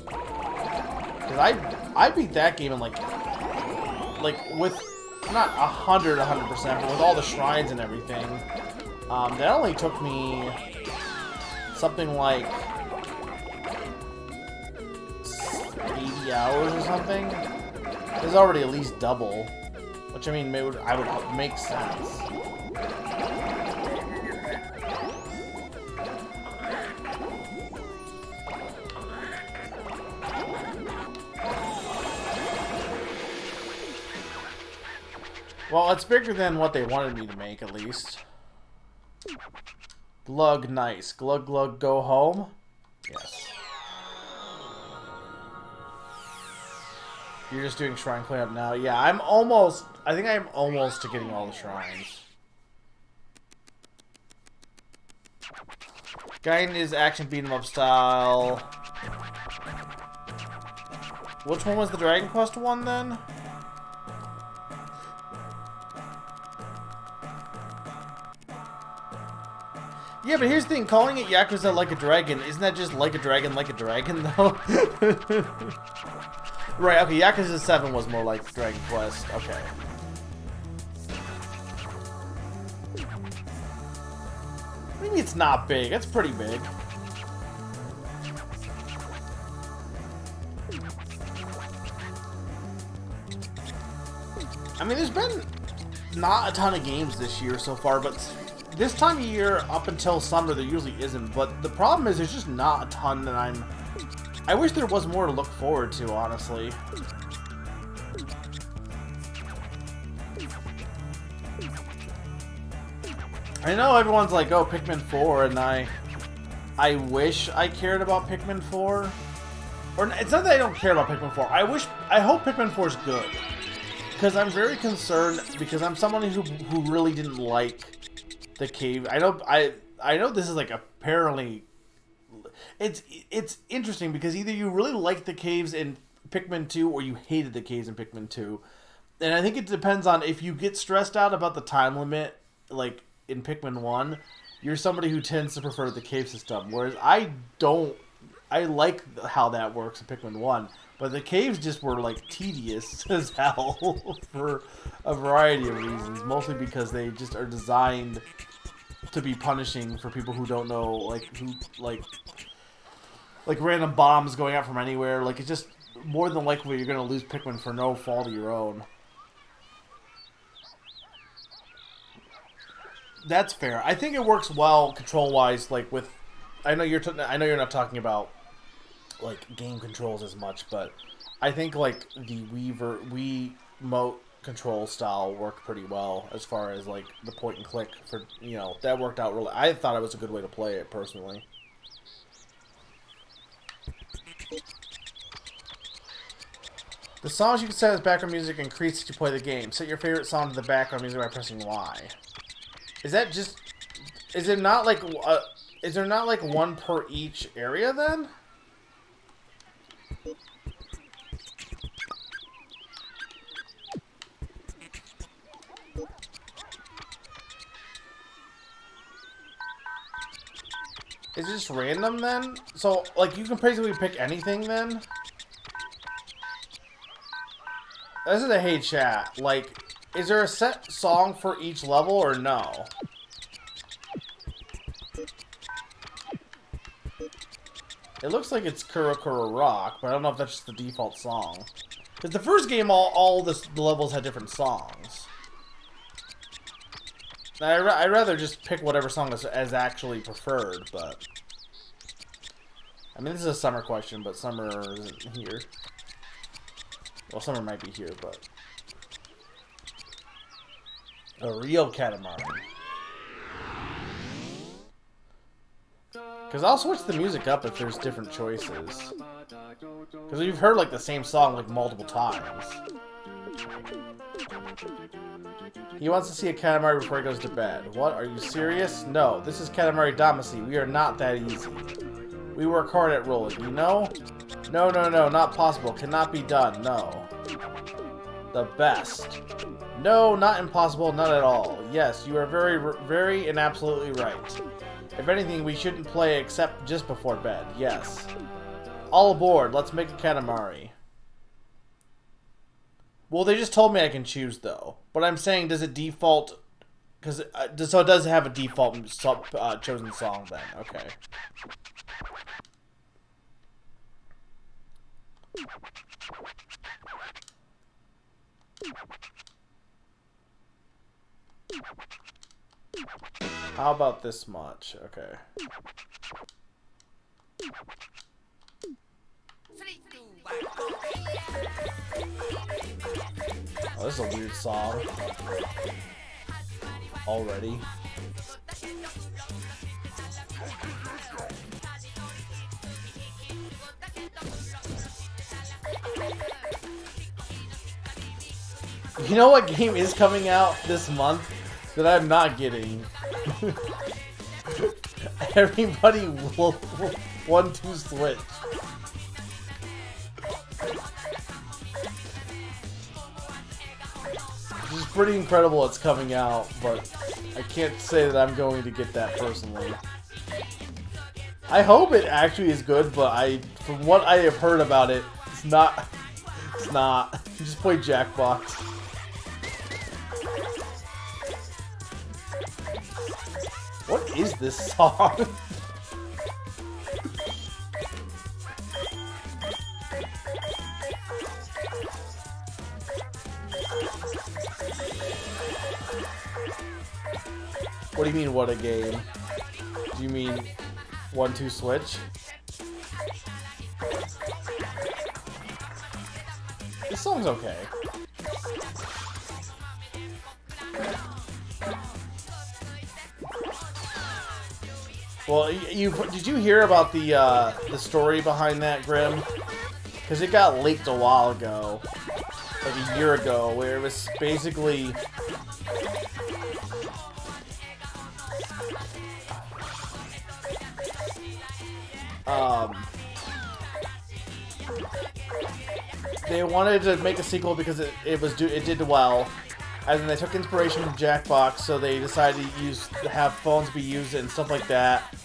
Cause I beat that game in like with not 100%, but with all the shrines and everything. That only took me something like 80 hours or something. It's already at least double, which I mean would make sense. Well, it's bigger than what they wanted me to make, at least. Glug, nice. Glug, glug, go home? Yes. You're just doing shrine cleanup now? Yeah, I think I'm almost to getting all the shrines. Gain is action beat 'em up style. Which one was the Dragon Quest one, then? Yeah, but here's the thing, calling it Yakuza Like a Dragon, isn't that just like a dragon, though? Right, okay, Yakuza 7 was more like Dragon Quest, okay. What do you mean it's not big? It's pretty big. I mean, there's been not a ton of games this year so far, but this time of year, up until summer, there usually isn't. But the problem is, there's just not a ton that I wish there was more to look forward to, honestly. I know everyone's like, oh, Pikmin 4, and I wish I cared about Pikmin 4. Or, it's not that I don't care about Pikmin 4. I hope Pikmin 4 is good. Because I'm very concerned, because I'm someone who really didn't like the cave. I know this is like apparently... It's interesting, because either you really liked the caves in Pikmin 2, or you hated the caves in Pikmin 2. And I think it depends on if you get stressed out about the time limit, like in Pikmin 1, you're somebody who tends to prefer the cave system. Whereas I don't. I like how that works in Pikmin 1. But the caves just were, like, tedious as hell for a variety of reasons. Mostly because they just are designed to be punishing for people who don't know, like random bombs going out from anywhere. Like, it's just more than likely you're going to lose Pikmin for no fault of your own. That's fair. I think it works well control-wise, like with... I know you're not talking about like game controls as much, but I think like the Wii Remote control style worked pretty well as far as like the point and click for, you know, that worked out really. I thought it was a good way to play it personally. The songs you can set as background music increase as you play the game. Set your favorite song to the background music by pressing Y. Is that just... Is there not like one per each area then? Is it just random then? So, like, you can basically pick anything then? This is a hey chat. Like, is there a set song for each level or no? It looks like it's Kura Kura Rock, but I don't know if that's just the default song. Because the first game, all the levels had different songs. I'd rather just pick whatever song is actually preferred, but... I mean, this is a summer question, but summer isn't here. Well, summer might be here, but... A real Katamari. Because I'll switch the music up if there's different choices. Because you've heard, like, the same song, like, multiple times. He wants to see a Katamari before he goes to bed. What? Are you serious? No, this is Katamari Damacy. We are not that easy. We work hard at rolling, you know? No, no, no, not possible. Cannot be done. No. The best. No, not impossible, not at all. Yes, you are very, very and absolutely right. If anything, we shouldn't play except just before bed. Yes. All aboard. Let's make a Katamari. Well, they just told me I can choose, though. But I'm saying, does it default... Because so it does have a default chosen song, then. Okay. How about this much? Okay. Oh, this is a weird song. Already. You know what game is coming out this month that I'm not getting? Everybody will want to Switch. Which is pretty incredible it's coming out, but I can't say that I'm going to get that personally. I hope it actually is good, but from what I have heard about it, it's not. It's not. You just play Jackbox. What is this song? What do you mean, what a game? Do you mean 1-2 Switch? This song's okay. Well, did you hear about the story behind that, Grim? Because it got leaked a while ago, like a year ago, where it was basically they wanted to make a sequel because it did well, and then they took inspiration from Jackbox, so they decided to have phones be used and stuff like that.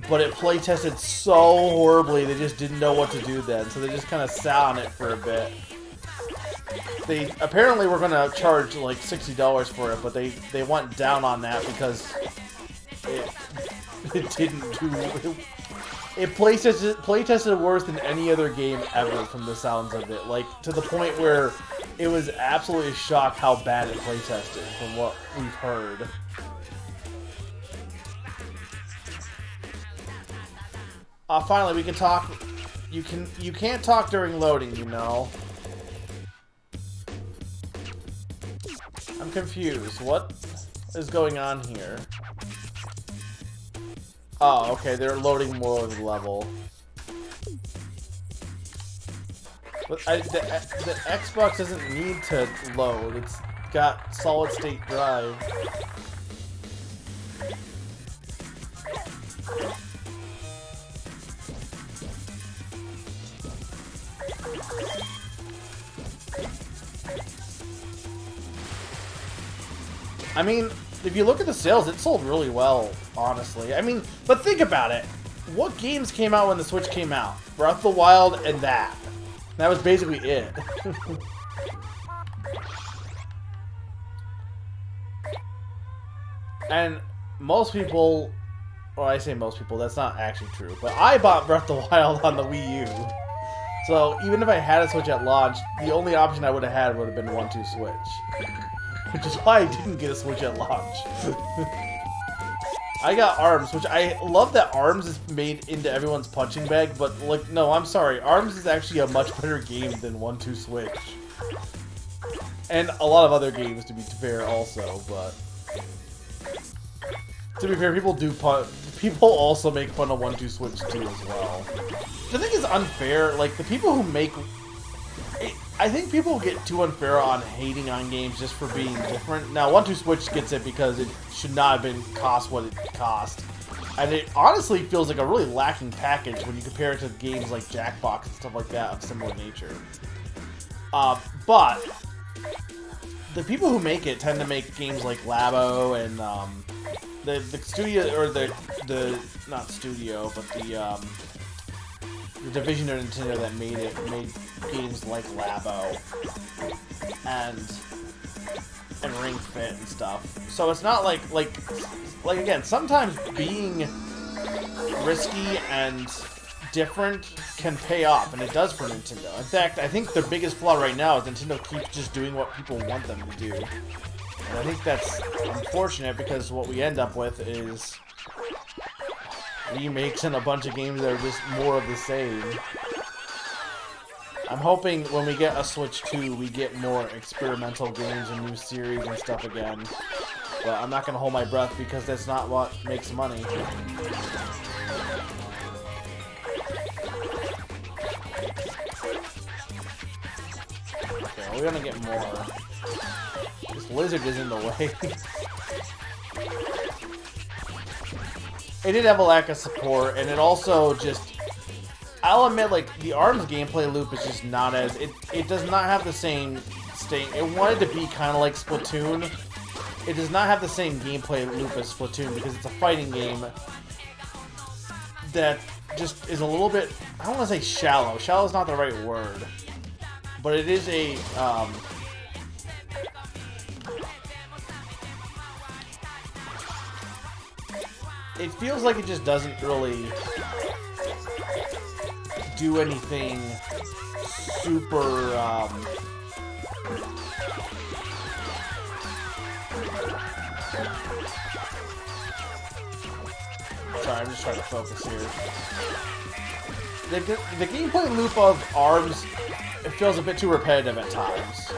But it play tested so horribly, they just didn't know what to do then, so they just kind of sat on it for a bit. They apparently were going to charge like $60 for it, but they went down on that because it didn't do. It play tested worse than any other game ever from the sounds of it, like to the point where it was absolutely shocked how bad it play tested from what we've heard. Finally, we can talk. You can't talk during loading, you know. I'm confused. What is going on here? Oh, okay, they're loading more of the level. But the Xbox doesn't need to load. It's got solid state drive. I mean, if you look at the sales, it sold really well, honestly. I mean, but think about it. What games came out when the Switch came out? Breath of the Wild and that. That was basically it. And most people, well, I say most people, that's not actually true, but I bought Breath of the Wild on the Wii U. So even if I had a Switch at launch, the only option I would have had would have been 1-2 Switch. Which is why I didn't get a Switch at launch. I got ARMS, which I love that ARMS is made into everyone's punching bag, but like, no, I'm sorry. ARMS is actually a much better game than 1-2 Switch. And a lot of other games, to be fair, also, but to be fair, people also make fun of 1-2 Switch too as well. Which I think is unfair. Like, the people who make... I think people get too unfair on hating on games just for being different. Now, 1-2 Switch gets it because it should not have been cost what it cost. And it honestly feels like a really lacking package when you compare it to games like Jackbox and stuff like that of similar nature. But the people who make it tend to make games like Labo and the studio, or the not studio, but the division of Nintendo that made games like Labo and Ring Fit and stuff. So it's not like again, sometimes being risky and different can pay off, and it does for Nintendo. In fact, I think the biggest flaw right now is Nintendo keeps just doing what people want them to do. And I think that's unfortunate because what we end up with is remakes and a bunch of games that are just more of the same. I'm hoping when we get a Switch 2, we get more experimental games and new series and stuff again. But I'm not going to hold my breath because that's not what makes money. Okay, we're going to get more. This lizard is in the way. It did have a lack of support, and it also just... I'll admit, like, the ARMS gameplay loop is just not as... It does not have the same state. It wanted to be kind of like Splatoon. It does not have the same gameplay loop as Splatoon because it's a fighting game that just is a little bit... I don't want to say shallow. Shallow is not the right word. But it is a... it feels like it just doesn't really do anything super, Sorry, I'm just trying to focus here. The gameplay loop of ARMS, it feels a bit too repetitive at times.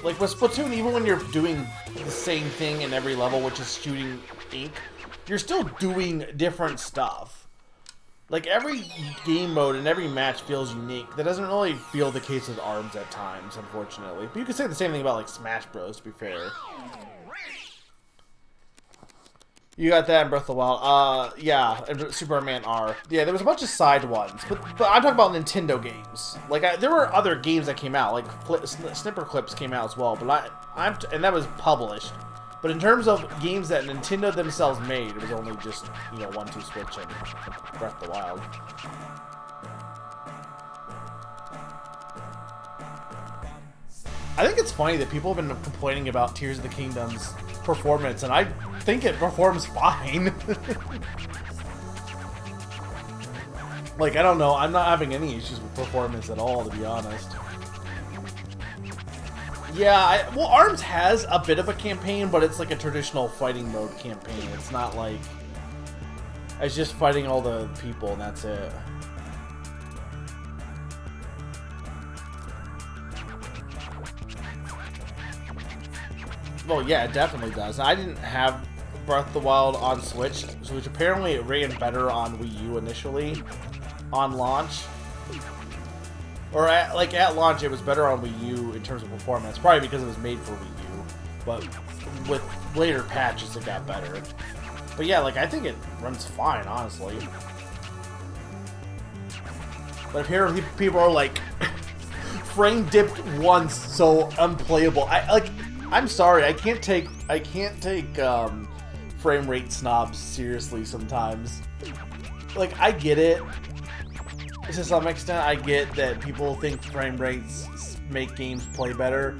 Like with Splatoon, even when you're doing the same thing in every level, which is shooting ink, you're still doing different stuff. Like every game mode and every match feels unique. That doesn't really feel the case with ARMS at times, unfortunately. But you could say the same thing about like Smash Bros, to be fair. You got that in Breath of the Wild. Yeah, and Superman R. Yeah, there was a bunch of side ones, but I'm talking about Nintendo games. Like, there were other games that came out, like Snipper Clips came out as well, but and that was published. But in terms of games that Nintendo themselves made, it was only just, you know, 1-2 Switch and Breath of the Wild. I think it's funny that people have been complaining about Tears of the Kingdom's performance, and I think it performs fine. Like, I don't know, I'm not having any issues with performance at all, to be honest. Yeah, well, ARMS has a bit of a campaign, but it's like a traditional fighting mode campaign. It's not like... It's just fighting all the people, and that's it. Well, yeah, it definitely does. I didn't have Breath of the Wild on Switch, which apparently it ran better on Wii U initially, on launch. Or at launch, it was better on Wii U in terms of performance, probably because it was made for Wii U. But with later patches, it got better. But yeah, like, I think it runs fine, honestly. But apparently people are like, frame dipped once, so unplayable. I'm sorry, I can't take frame rate snobs seriously sometimes. Like, I get it. To some extent, I get that people think frame rates make games play better.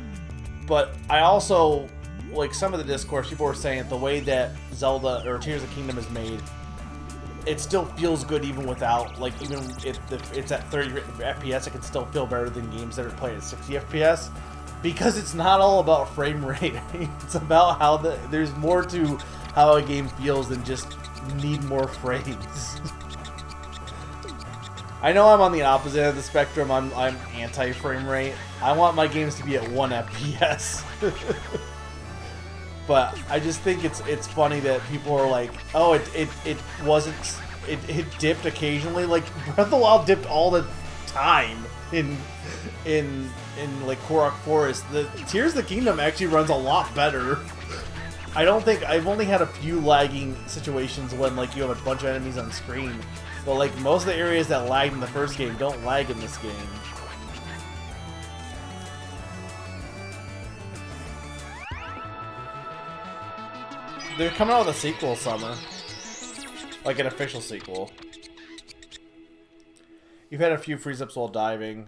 But I also, like, some of the discourse, people were saying that the way that Zelda, or Tears of the Kingdom is made, it still feels good even without, like, even if it's at 30 FPS, it can still feel better than games that are played at 60 FPS. Because it's not all about frame rate. It's about how there's more to how a game feels than just need more frames. I know I'm on the opposite of the spectrum. I'm anti-frame rate. I want my games to be at 1 FPS. But I just think it's funny that people are like, oh, it wasn't, it dipped occasionally. Like, Breath of the Wild dipped all the time in like Korok Forest. The Tears of the Kingdom actually runs a lot better. I don't think I've only had a few lagging situations when like you have a bunch of enemies on screen, but like most of the areas that lagged in the first game don't lag in this game. They're coming out with a sequel summer, like an official sequel. You've had a few freeze-ups while diving.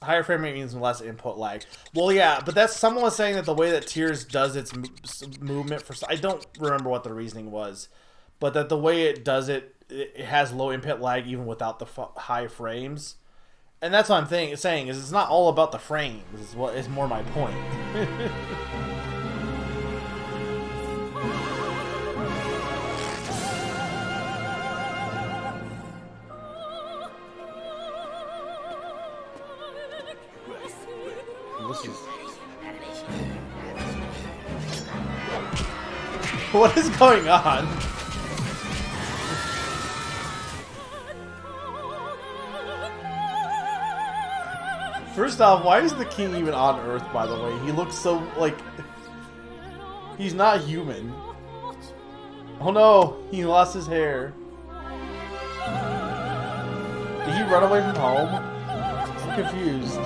Higher frame rate means less input lag. Well, yeah, but that's, someone was saying that the way that Tears does its movement for, I don't remember what the reasoning was, but that the way it does it, it has low input lag even without the high frames. And that's what I'm saying is it's not all about the frames. Is what is more my point. What is going on? First off, why is the king even on Earth, by the way? He looks so, like... He's not human. Oh no, he lost his hair. Did he run away from home? I'm confused.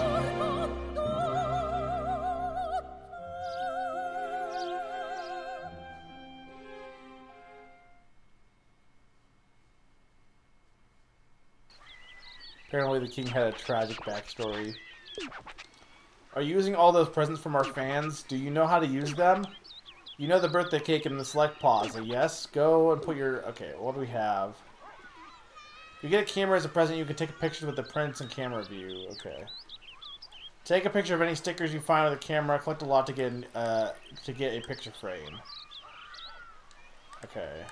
Apparently the king had a tragic backstory. Are you using all those presents from our fans? Do you know how to use them? You know the birthday cake in the select plaza. Yes? Go and put your... Okay, what do we have? If you get a camera as a present, you can take a picture with the prince in camera view. Okay. Take a picture of any stickers you find with the camera. Collect a lot to get a picture frame. Okay.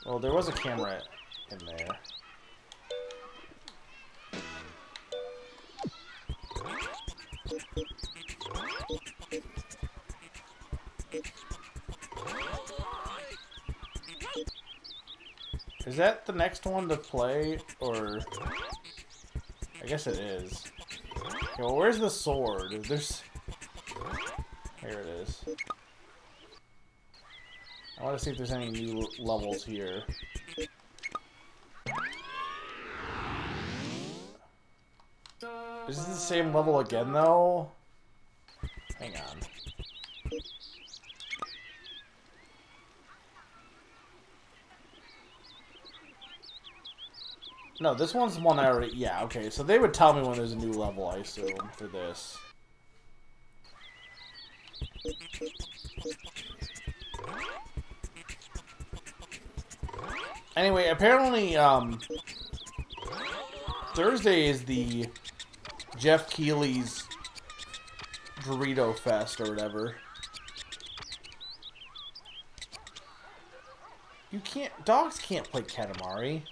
Well, there was a camera in there. Is that the next one to play, or... I guess it is. Okay, well, where's the sword? There's... Here it is. I want to see if there's any new levels here. Is this the same level again, though? Hang on. No, this one's one I already... Yeah, okay. So they would tell me when there's a new level, I assume, for this. Anyway, apparently, Thursday is the Jeff Keighley's Dorito Fest or whatever. You can't... Dogs can't play Katamari.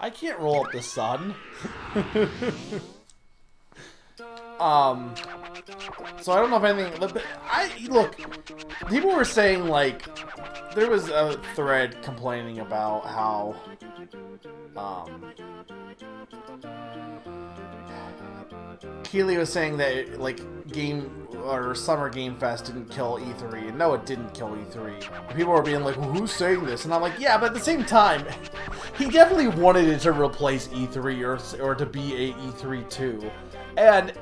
I can't roll up the sun. So I don't know if anything... Look, people were saying, like... There was a thread complaining about how... Keighley was saying that, like, Summer Game Fest didn't kill E3, and no, it didn't kill E3. And people were being like, well, who's saying this? And I'm like, yeah, but at the same time, he definitely wanted it to replace E3 or to be a E3 too. And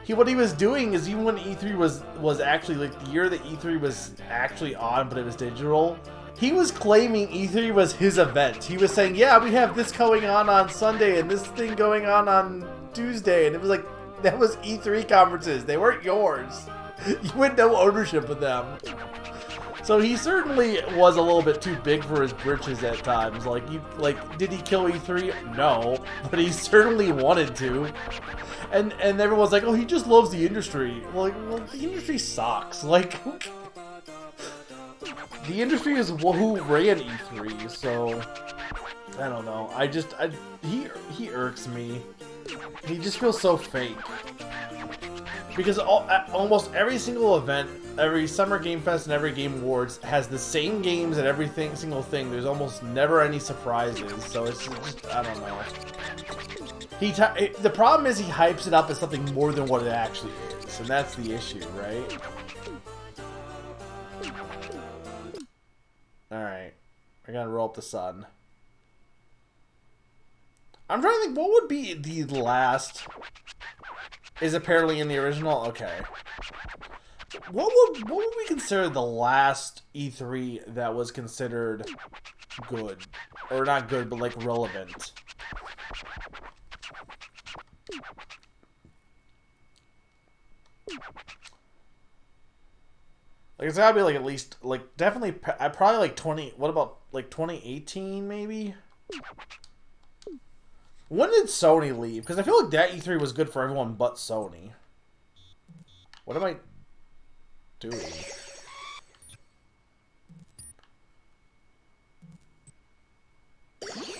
what he was doing is, even when E3 was actually, like, the year that E3 was actually on, but it was digital, he was claiming E3 was his event. He was saying, yeah, we have this going on Sunday, and this thing going on Tuesday, and it was like, that was E3 conferences. They weren't yours. You had no ownership of them. So he certainly was a little bit too big for his britches at times. Did he kill E3? No, but he certainly wanted to. And everyone's like, oh, he just loves the industry. Well, the industry sucks. Like, the industry is who ran E3, so I don't know. He irks me. He just feels so fake. Because almost every single event, every Summer Game Fest and every Game Awards has the same games and everything, single thing. There's almost never any surprises, so it's just, I don't know. The problem is he hypes it up as something more than what it actually is, and that's the issue, right? Alright, we're gonna roll up the sun. I'm trying to think, what would be the last... Is apparently in the original? Okay. What would we consider the last E3 that was considered good? Or not good, but like relevant? Like, it's gotta be like at least, like, definitely, probably like 20, what about like 2018 maybe? When did Sony leave? Because I feel like that E3 was good for everyone but Sony. What am I doing?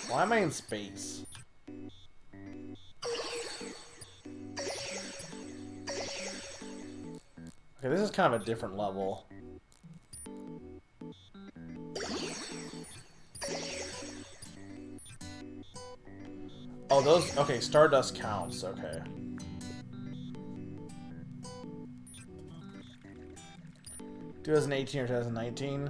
Why am I in space? Okay, this is kind of a different level. Oh, those... Okay, Stardust counts. Okay. (2018 or 2019?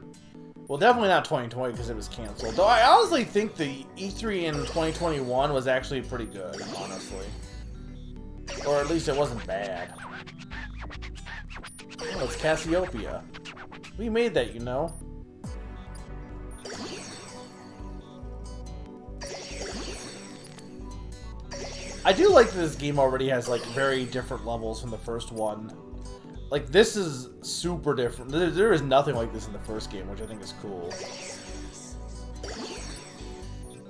Well, definitely not 2020 because it was canceled. Though I honestly think the E3 in 2021 was actually pretty good, honestly. Or at least it wasn't bad. Oh, it's Cassiopeia. We made that, you know. I do like that this game already has, like, very different levels from the first one. Like, this is super different. There is nothing like this in the first game, which I think is cool.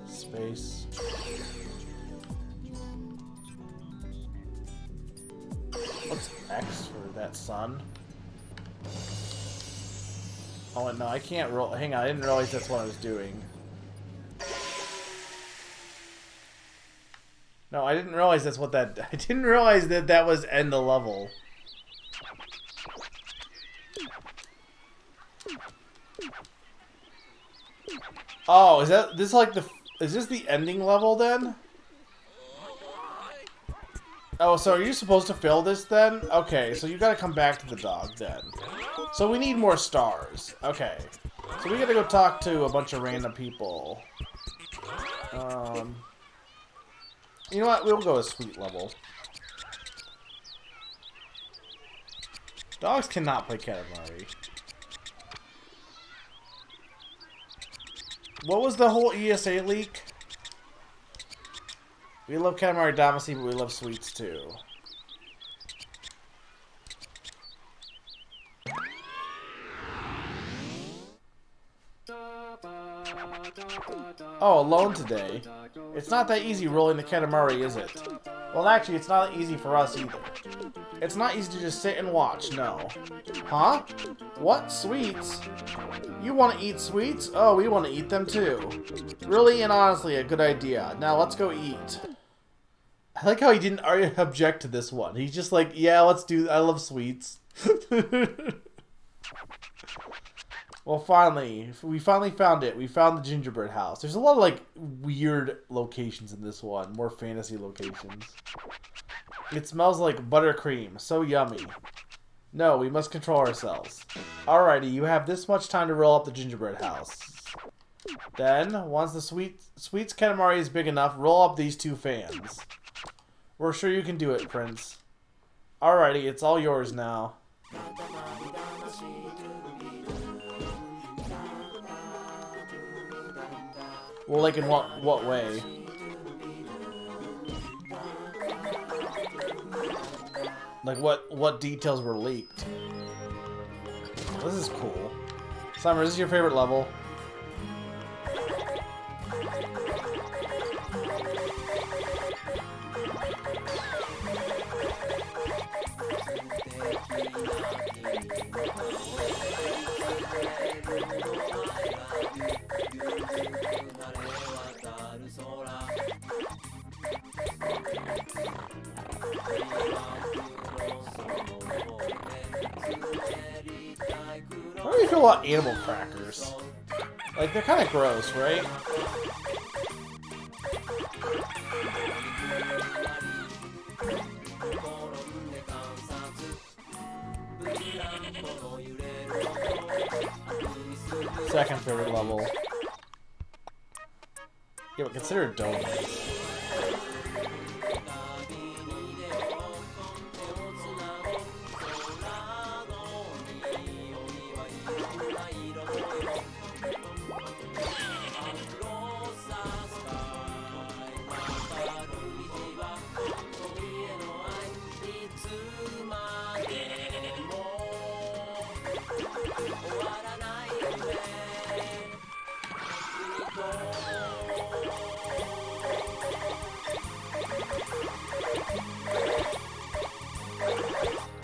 Space. that sun. Oh no, I can't roll. Hang on, I didn't realize that's what I was doing. No, I didn't realize that's what that... I didn't realize that that was end the level. Oh, is that... This like the... Is this the ending level then? Oh, so are you supposed to fill this then? Okay, so you gotta come back to the dog then. So we need more stars. Okay. So we gotta go talk to a bunch of random people. You know what? We'll go a sweet level. Dogs cannot play Katamari. What was the whole ESA leak? We love Katamari Damacy, but we love sweets too. Oh, alone today. It's not that easy rolling the Katamari, is it? Well, actually, it's not easy for us either. It's not easy to just sit and watch, no. Huh? What? Sweets? You want to eat sweets? Oh, we want to eat them too. Really and honestly, a good idea. Now, let's go eat. I like how he didn't object to this one. He's just like, yeah, let's do... I love sweets. Well, finally. We finally found it. We found the gingerbread house. There's a lot of, like, weird locations in this one. More fantasy locations. It smells like buttercream. So yummy. No, we must control ourselves. Alrighty, you have this much time to roll up the gingerbread house. Then, once the Sweets Katamari is big enough, roll up these 2 fans. We're sure you can do it, Prince. Alrighty, it's all yours now. Well, like in what way? Like what details were leaked? This is cool. Summer, is this your favorite level? How do you feel about animal crackers? Like, they're kind of gross, right? Second favorite level. Yeah, but consider donuts.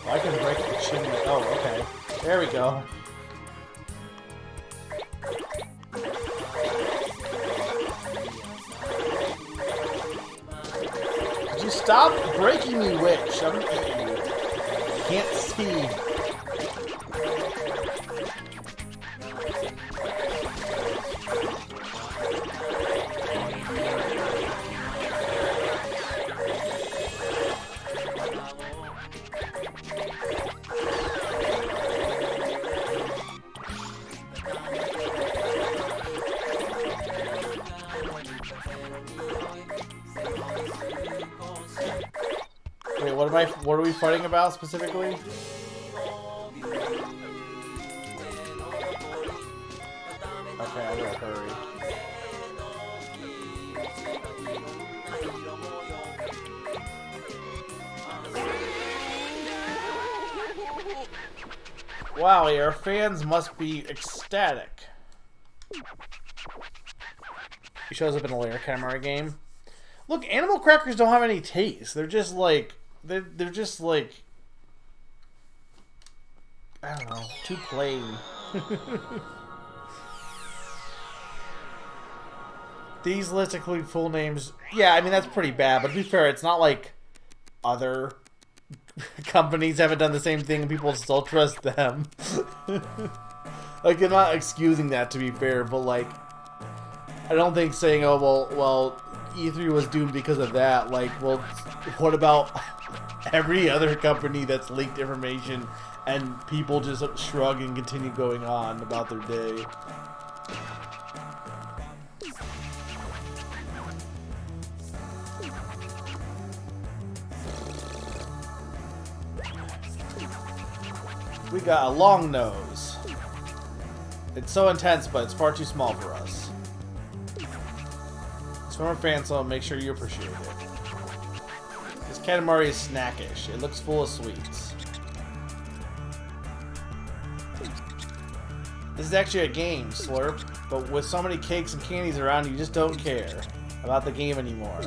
I can break the chimney. Oh, okay. There we go. Could you stop breaking me, witch? I'm eating you. Can't see. Wait, what are we fighting about specifically? Okay, I gotta hurry. Wow, your fans must be ecstatic. He shows up in a later Katamari game. Look, animal crackers don't have any taste. They're just like they're just like I don't know, too plain. These lists include full names. Yeah, I mean, that's pretty bad, but to be fair, it's not like other companies haven't done the same thing and people still trust them. Like, I'm not excusing that, to be fair, but like, I don't think saying, oh, well, E3 was doomed because of that. Like, well, what about every other company that's leaked information and people just shrug and continue going on about their day? We got a long nose. It's so intense, but it's far too small for us. It's from our fans, so make sure you appreciate it. This Katamari is snackish. It looks full of sweets. This is actually a game, Slurp, but with so many cakes and candies around, you just don't care about the game anymore.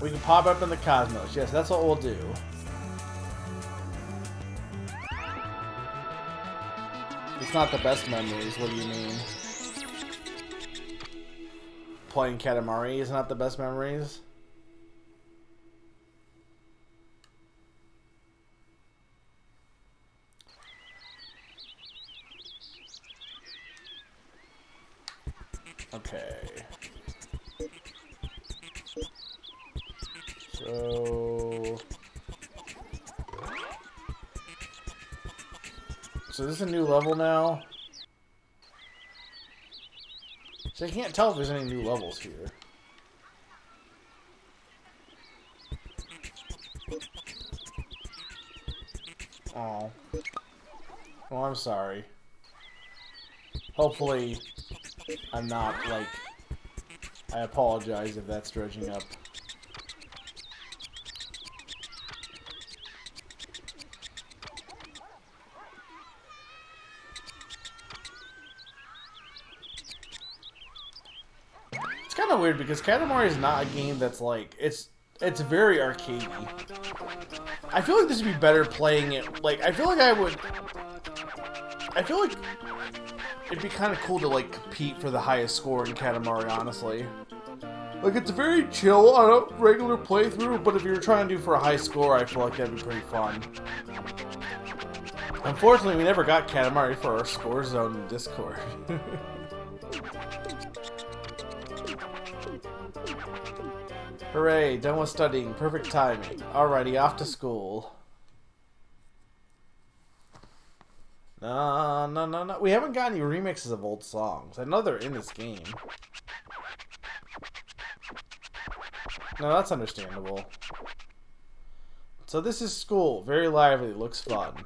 We can pop up in the cosmos. Yes, that's what we'll do. It's not the best memories. What do you mean? Playing Katamari is not the best memories? Okay. So this is a new level now? So I can't tell if there's any new levels here. Oh. Well, I'm sorry. Hopefully, I'm not, like... I apologize if that's dredging up. It's kind of weird because Katamari is not a game that's like it's very arcadey. I feel like this would be better playing it. Like I feel like it'd be kind of cool to like compete for the highest score in Katamari. Honestly, like it's very chill on a regular playthrough, but if you're trying to do for a high score, I feel like that'd be pretty fun. Unfortunately, we never got Katamari for our score zone in Discord. Hooray, done with studying. Perfect timing. Alrighty, off to school. No. We haven't got any remixes of old songs. I know they're in this game. No, that's understandable. So this is school. Very lively. Looks fun.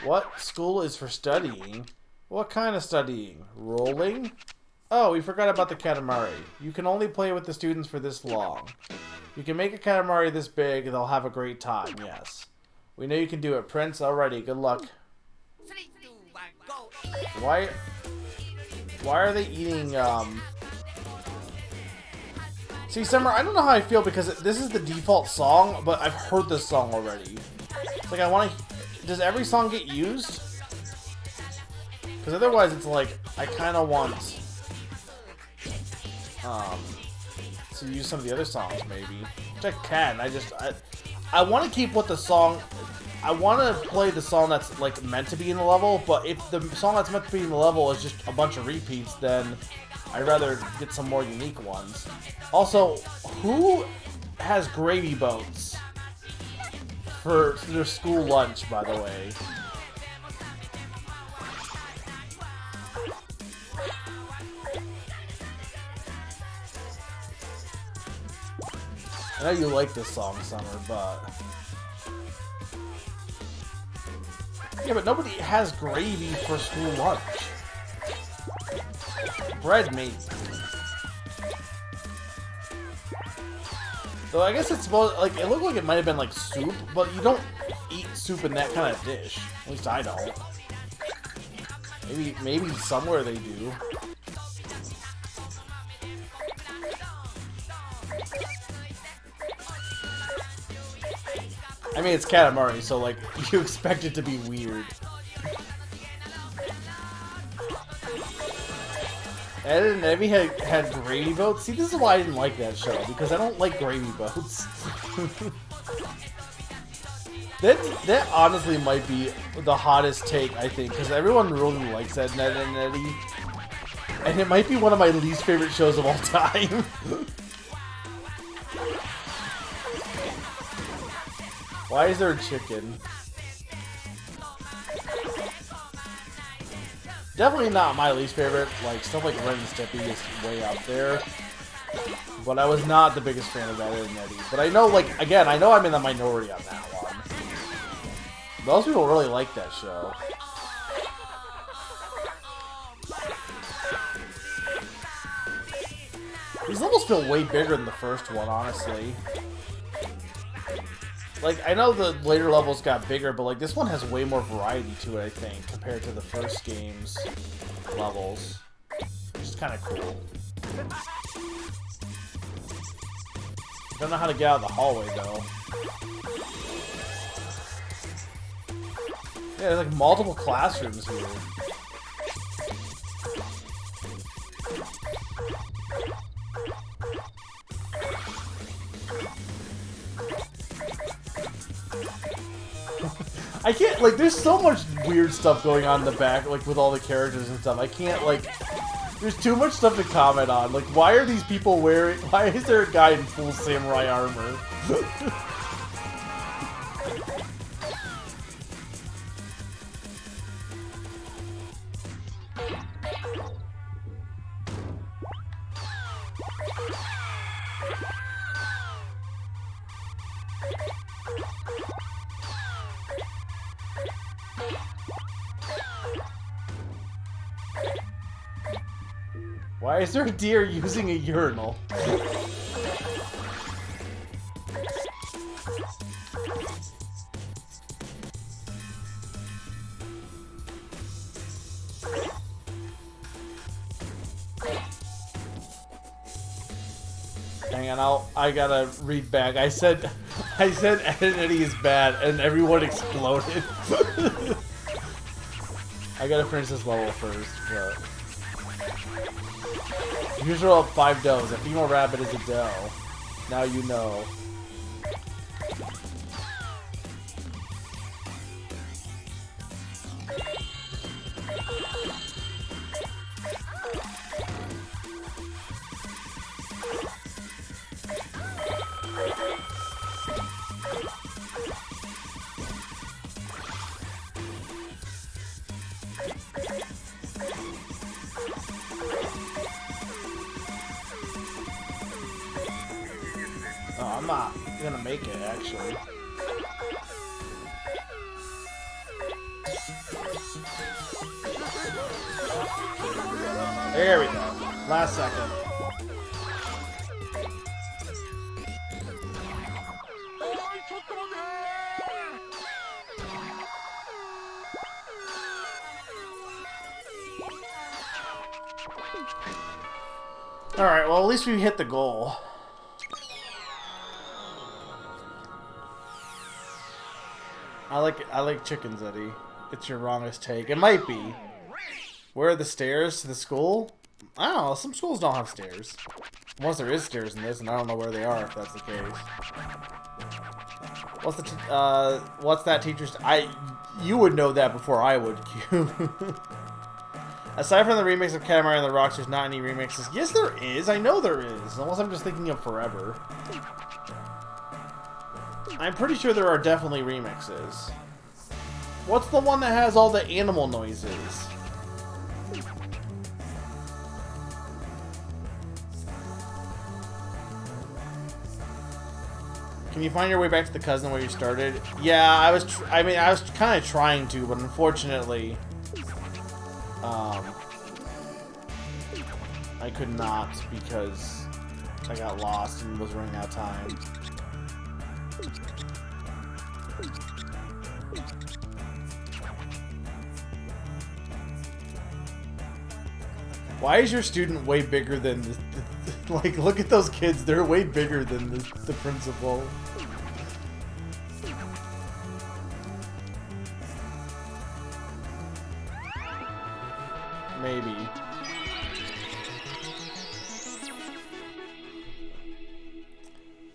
What? School is for studying? What kind of studying? Rolling? Oh, we forgot about the Katamari. You can only play with the students for this long. You can make a Katamari this big and they'll have a great time, yes. We know you can do it, Prince. Alrighty, good luck. 3, 2, 1, go. Why are they eating, See, Summer, I don't know how I feel because this is the default song, but I've heard this song already. It's like I want to... Does every song get used? Because otherwise it's like, I kind of want... to use some of the other songs, maybe. Which I can. I want to keep what the song... I want to play the song that's, like, meant to be in the level, but if the song that's meant to be in the level is just a bunch of repeats, then I'd rather get some more unique ones. Also, who has gravy boats for their school lunch, by the way? I know you like this song, Summer, but... Yeah, but nobody has gravy for school lunch. Bread, maybe. So I guess it's supposed... Like, it looked like it might have been, like, soup, but you don't eat soup in that kind of dish. At least I don't. Maybe somewhere they do. I mean, it's Katamari, so, like, you expect it to be weird. Ed and Evie had gravy boats. See, this is why I didn't like that show, because I don't like gravy boats. That honestly might be the hottest take, I think, because everyone really likes Ed and Eddie. And it might be one of my least favorite shows of all time. Why is there a chicken? Definitely not my least favorite. Like, stuff like Ren and Stimpy is way up there. But I was not the biggest fan of Ed and Eddie. But I know, like, again, I know I'm in the minority on that one. Most people really like that show. These levels feel way bigger than the first one, honestly. Like, I know the later levels got bigger, but, like, this one has way more variety to it, I think, compared to the first game's levels. Which is kind of cool. I don't know how to get out of the hallway, though. Yeah, there's, like, multiple classrooms here. I can't, like, there's so much weird stuff going on in the back, like, with all the characters and stuff. I can't, like, there's too much stuff to comment on. Like, why are these people wearing, why is there a guy in full samurai armor? Why is there a deer using a urinal? Hang on, I gotta read back. I said Ed and Eddie is bad, and everyone exploded. I gotta finish this level first, but... Here's roll up 5 does. A female rabbit is a doe. Now you know. Oh, I'm not gonna make it, actually. There we go. Last second. Alright, well, at least we hit the goal. I like chickens, Eddie. It's your wrongest take. It might be. Where are the stairs to the school? I don't know. Some schools don't have stairs. Once there is stairs in this, and I don't know where they are if that's the case. What's that teacher's... You would know that before I would, Q. Aside from the remix of Katamari and the Rocks, there's not any remixes. Yes, there is. I know there is. Unless I'm just thinking of Forever. I'm pretty sure there are definitely remixes. What's the one that has all the animal noises? Can you find your way back to the cousin where you started? Yeah, I was kind of trying to, but unfortunately, I could not because I got lost and was running out of time. Why is your student way bigger than the like, look at those kids, they're way bigger than the principal. Maybe.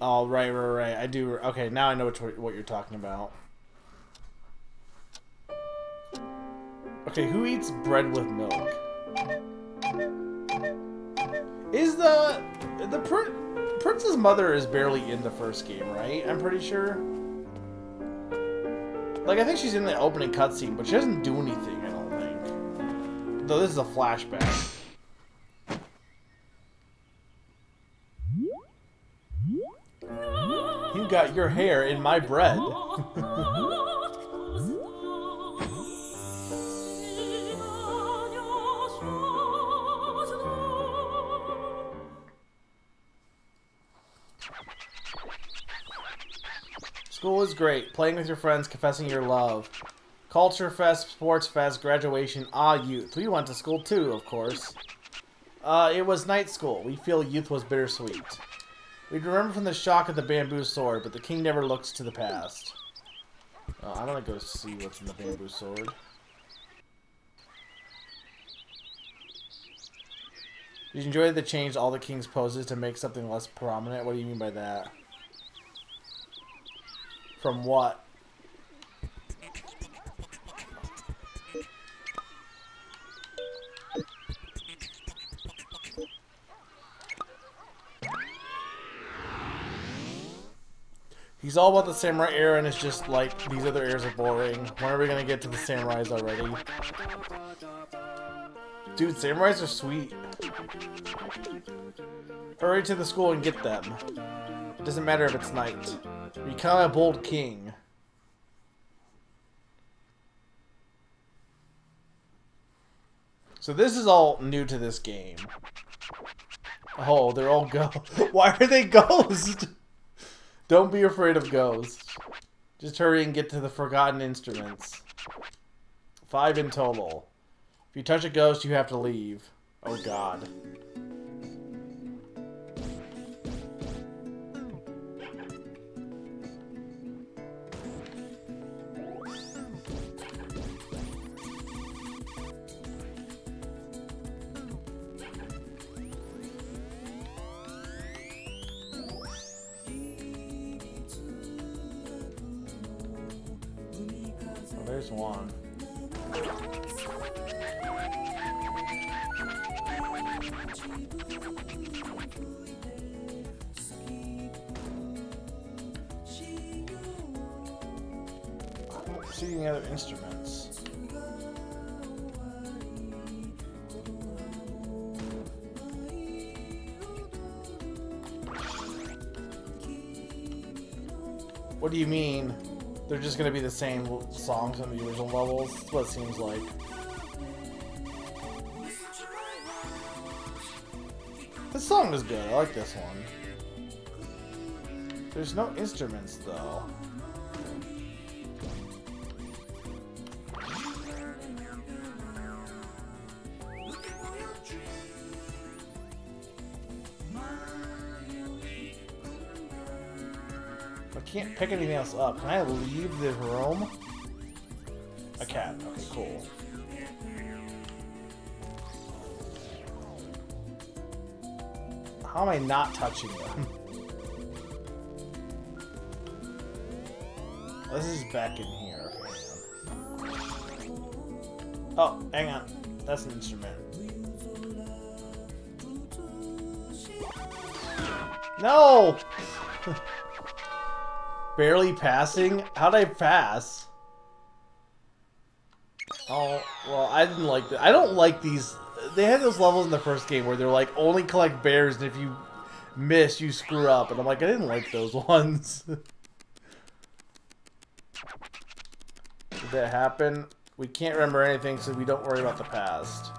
Oh, right. I do. Okay, now I know what you're talking about. Okay, who eats bread with milk? Is the Prince's mother is barely in the first game, right? I'm pretty sure. Like, I think she's in the opening cutscene, but she doesn't do anything, I don't think. Though this is a flashback. You got your hair in my bread. School is great. Playing with your friends, confessing your love. Culture fest, sports fest, graduation, youth. We went to school too, of course. It was night school. We feel youth was bittersweet. We'd remember from the shock of the bamboo sword, but the king never looks to the past. I'm gonna go see what's in the bamboo sword. Did you enjoy the change all the king's poses to make something less prominent? What do you mean by that? From what? He's all about the samurai era, and it's just like, these other eras are boring. When are we gonna get to the samurais already? Dude, samurais are sweet. Hurry to the school and get them. It doesn't matter if it's night. Become a bold king. So this is all new to this game. Oh, they're all ghosts. Why are they ghosts? Don't be afraid of ghosts. Just hurry and get to the forgotten instruments. 5 in total. If you touch a ghost, you have to leave. Oh god. There's one. I don't see any other instruments. What do you mean? They're just gonna be the same songs on the original levels? That's what it seems like. This song is good. I like this one. There's no instruments, though. I can't pick anything else up. Can I leave the room? I can. Okay, cool. How am I not touching them? This is back in here. Oh, hang on. That's an instrument. No! Barely passing? How'd I pass? Oh, well, I didn't like that. I don't like these. They had those levels in the first game where they're like, only collect bears, and if you miss, you screw up. And I'm like, I didn't like those ones. Did that happen? We can't remember anything, so we don't worry about the past.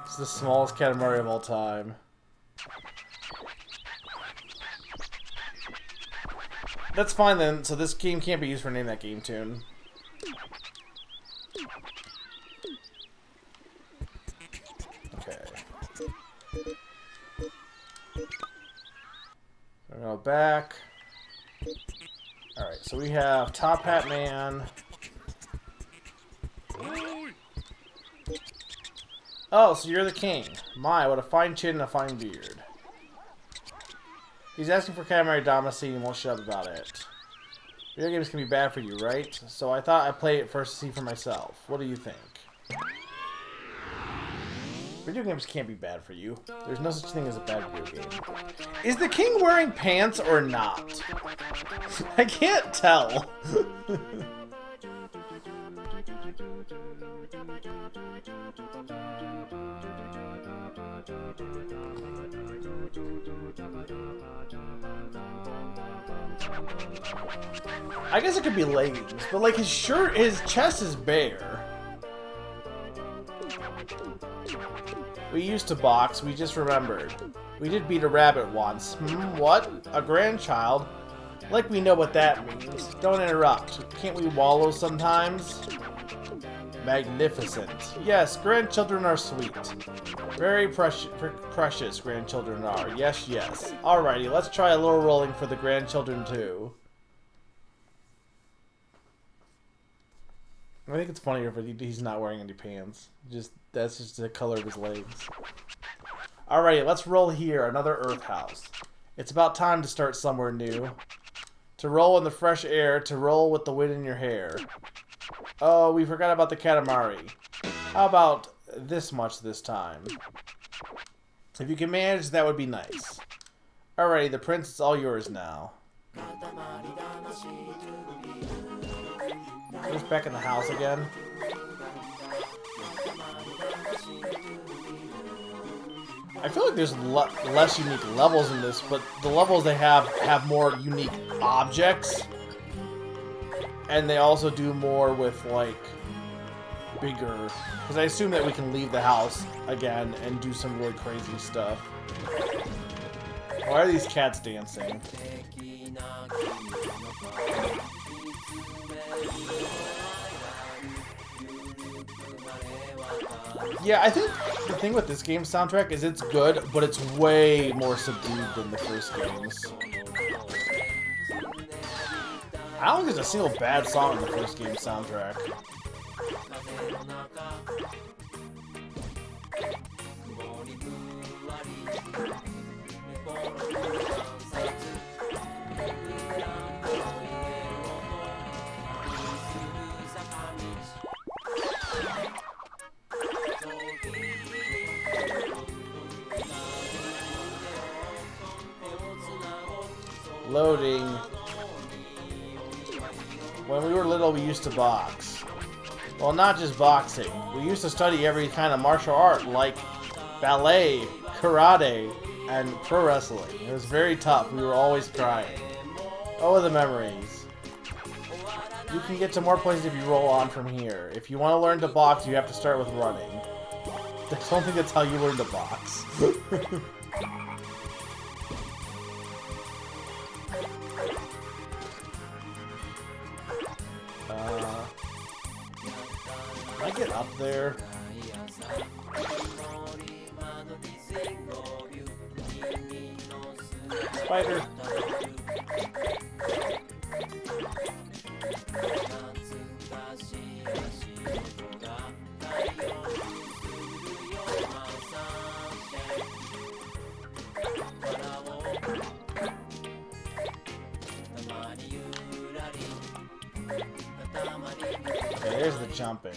It's the smallest Katamari of all time. That's fine then, so this game can't be used for Name That Game tune. Okay. We're gonna go back. Alright, so we have Top Hat Man. Oh, so you're the king. My, what a fine chin and a fine beard. He's asking for Katamari Damacy and won't shut up about it. Video games can be bad for you, right? So I thought I'd play it first to see for myself. What do you think? Video games can't be bad for you. There's no such thing as a bad video game. Is the king wearing pants or not? I can't tell. I guess it could be leggings, but like his shirt, his chest is bare. We used to box, we just remembered. We did beat a rabbit once. What? A grandchild? Like we know what that means. Don't interrupt. Can't we wallow sometimes? Magnificent. Yes, grandchildren are sweet. Very precious grandchildren are. Yes, yes. Alrighty, let's try a little rolling for the grandchildren too. I think it's funnier if he's not wearing any pants. That's just the color of his legs. Alrighty, let's roll here. Another Earth house. It's about time to start somewhere new. To roll in the fresh air, to roll with the wind in your hair. Oh, we forgot about the Katamari. How about this much this time? If you can manage, that would be nice. Alrighty, the prince is all yours now. He's back in the house again. I feel like there's less unique levels in this, but the levels they have more unique objects. And they also do more with, like, bigger... Because I assume that we can leave the house again and do some really crazy stuff. Why are these cats dancing? Yeah, I think the thing with this game's soundtrack is it's good, but it's way more subdued than the first games. I don't think there's a single bad song in the first game's soundtrack. Loading. When we were little, we used to box. Well, not just boxing. We used to study every kind of martial art, like ballet, karate, and pro wrestling. It was very tough. We were always crying. Oh, the memories. You can get to more places if you roll on from here. If you want to learn to box, you have to start with running. I don't think that's how you learn to box. Can I get up there? Spider. Okay, there's the jumping.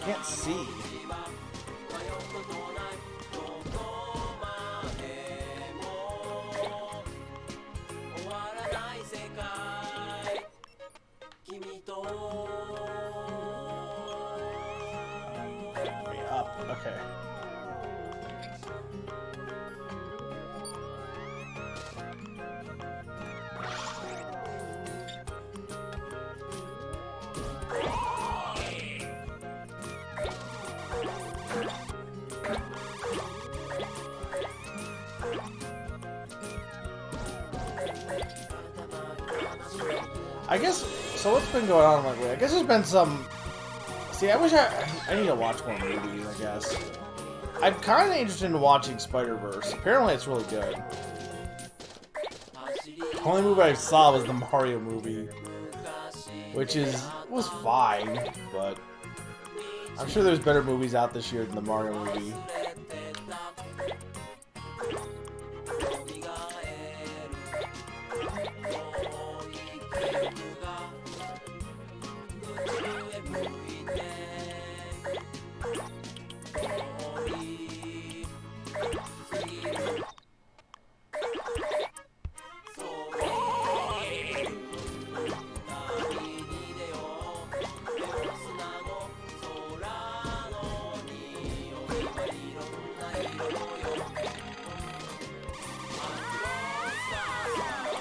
Can't see. Up. Okay. I guess, so what's been going on lately? I guess there's been some... See, I wish I need to watch more movies, I guess. I'm kind of interested in watching Spider-Verse. Apparently it's really good. The only movie I saw was the Mario movie. Which was fine, but... I'm sure there's better movies out this year than the Mario movie.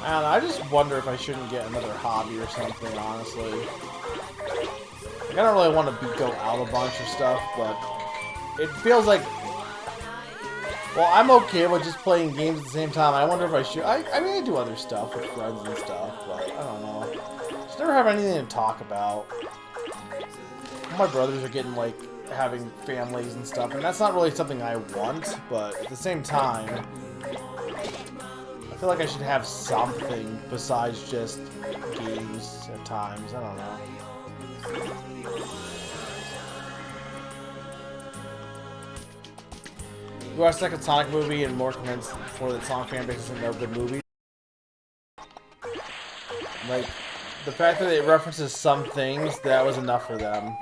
I don't know, I just wonder if I shouldn't get another hobby or something, honestly. Like, I don't really want to go out a bunch of stuff, but it feels like... Well, I'm okay with just playing games at the same time. I wonder if I should... I mean, I do other stuff with friends and stuff, but I don't know. Just never have anything to talk about. My brothers are getting, like, having families and stuff, and that's not really something I want, but at the same time... I feel like I should have something besides just games at times. I don't know. We watched the second Sonic movie and more comments for the Sonic fan base isn't no good movie. Like, the fact that it references some things, that was enough for them.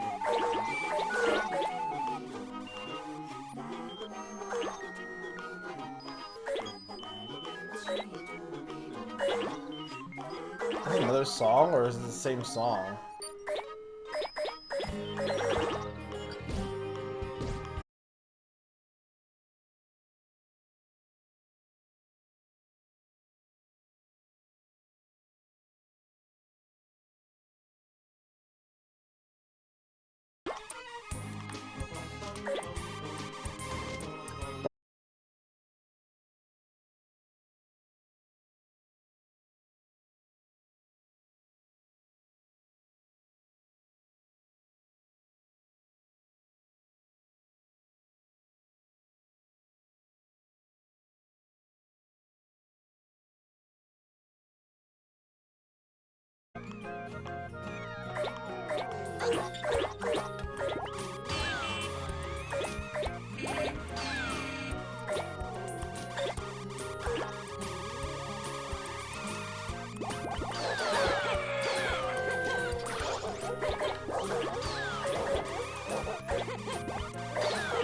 Another song, or is it the same song?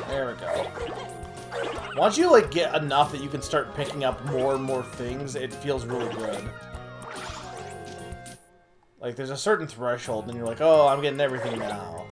There we go. Once you like get enough that you can start picking up more and more things, it feels really good. Like there's a certain threshold and you're like, oh, I'm getting everything now.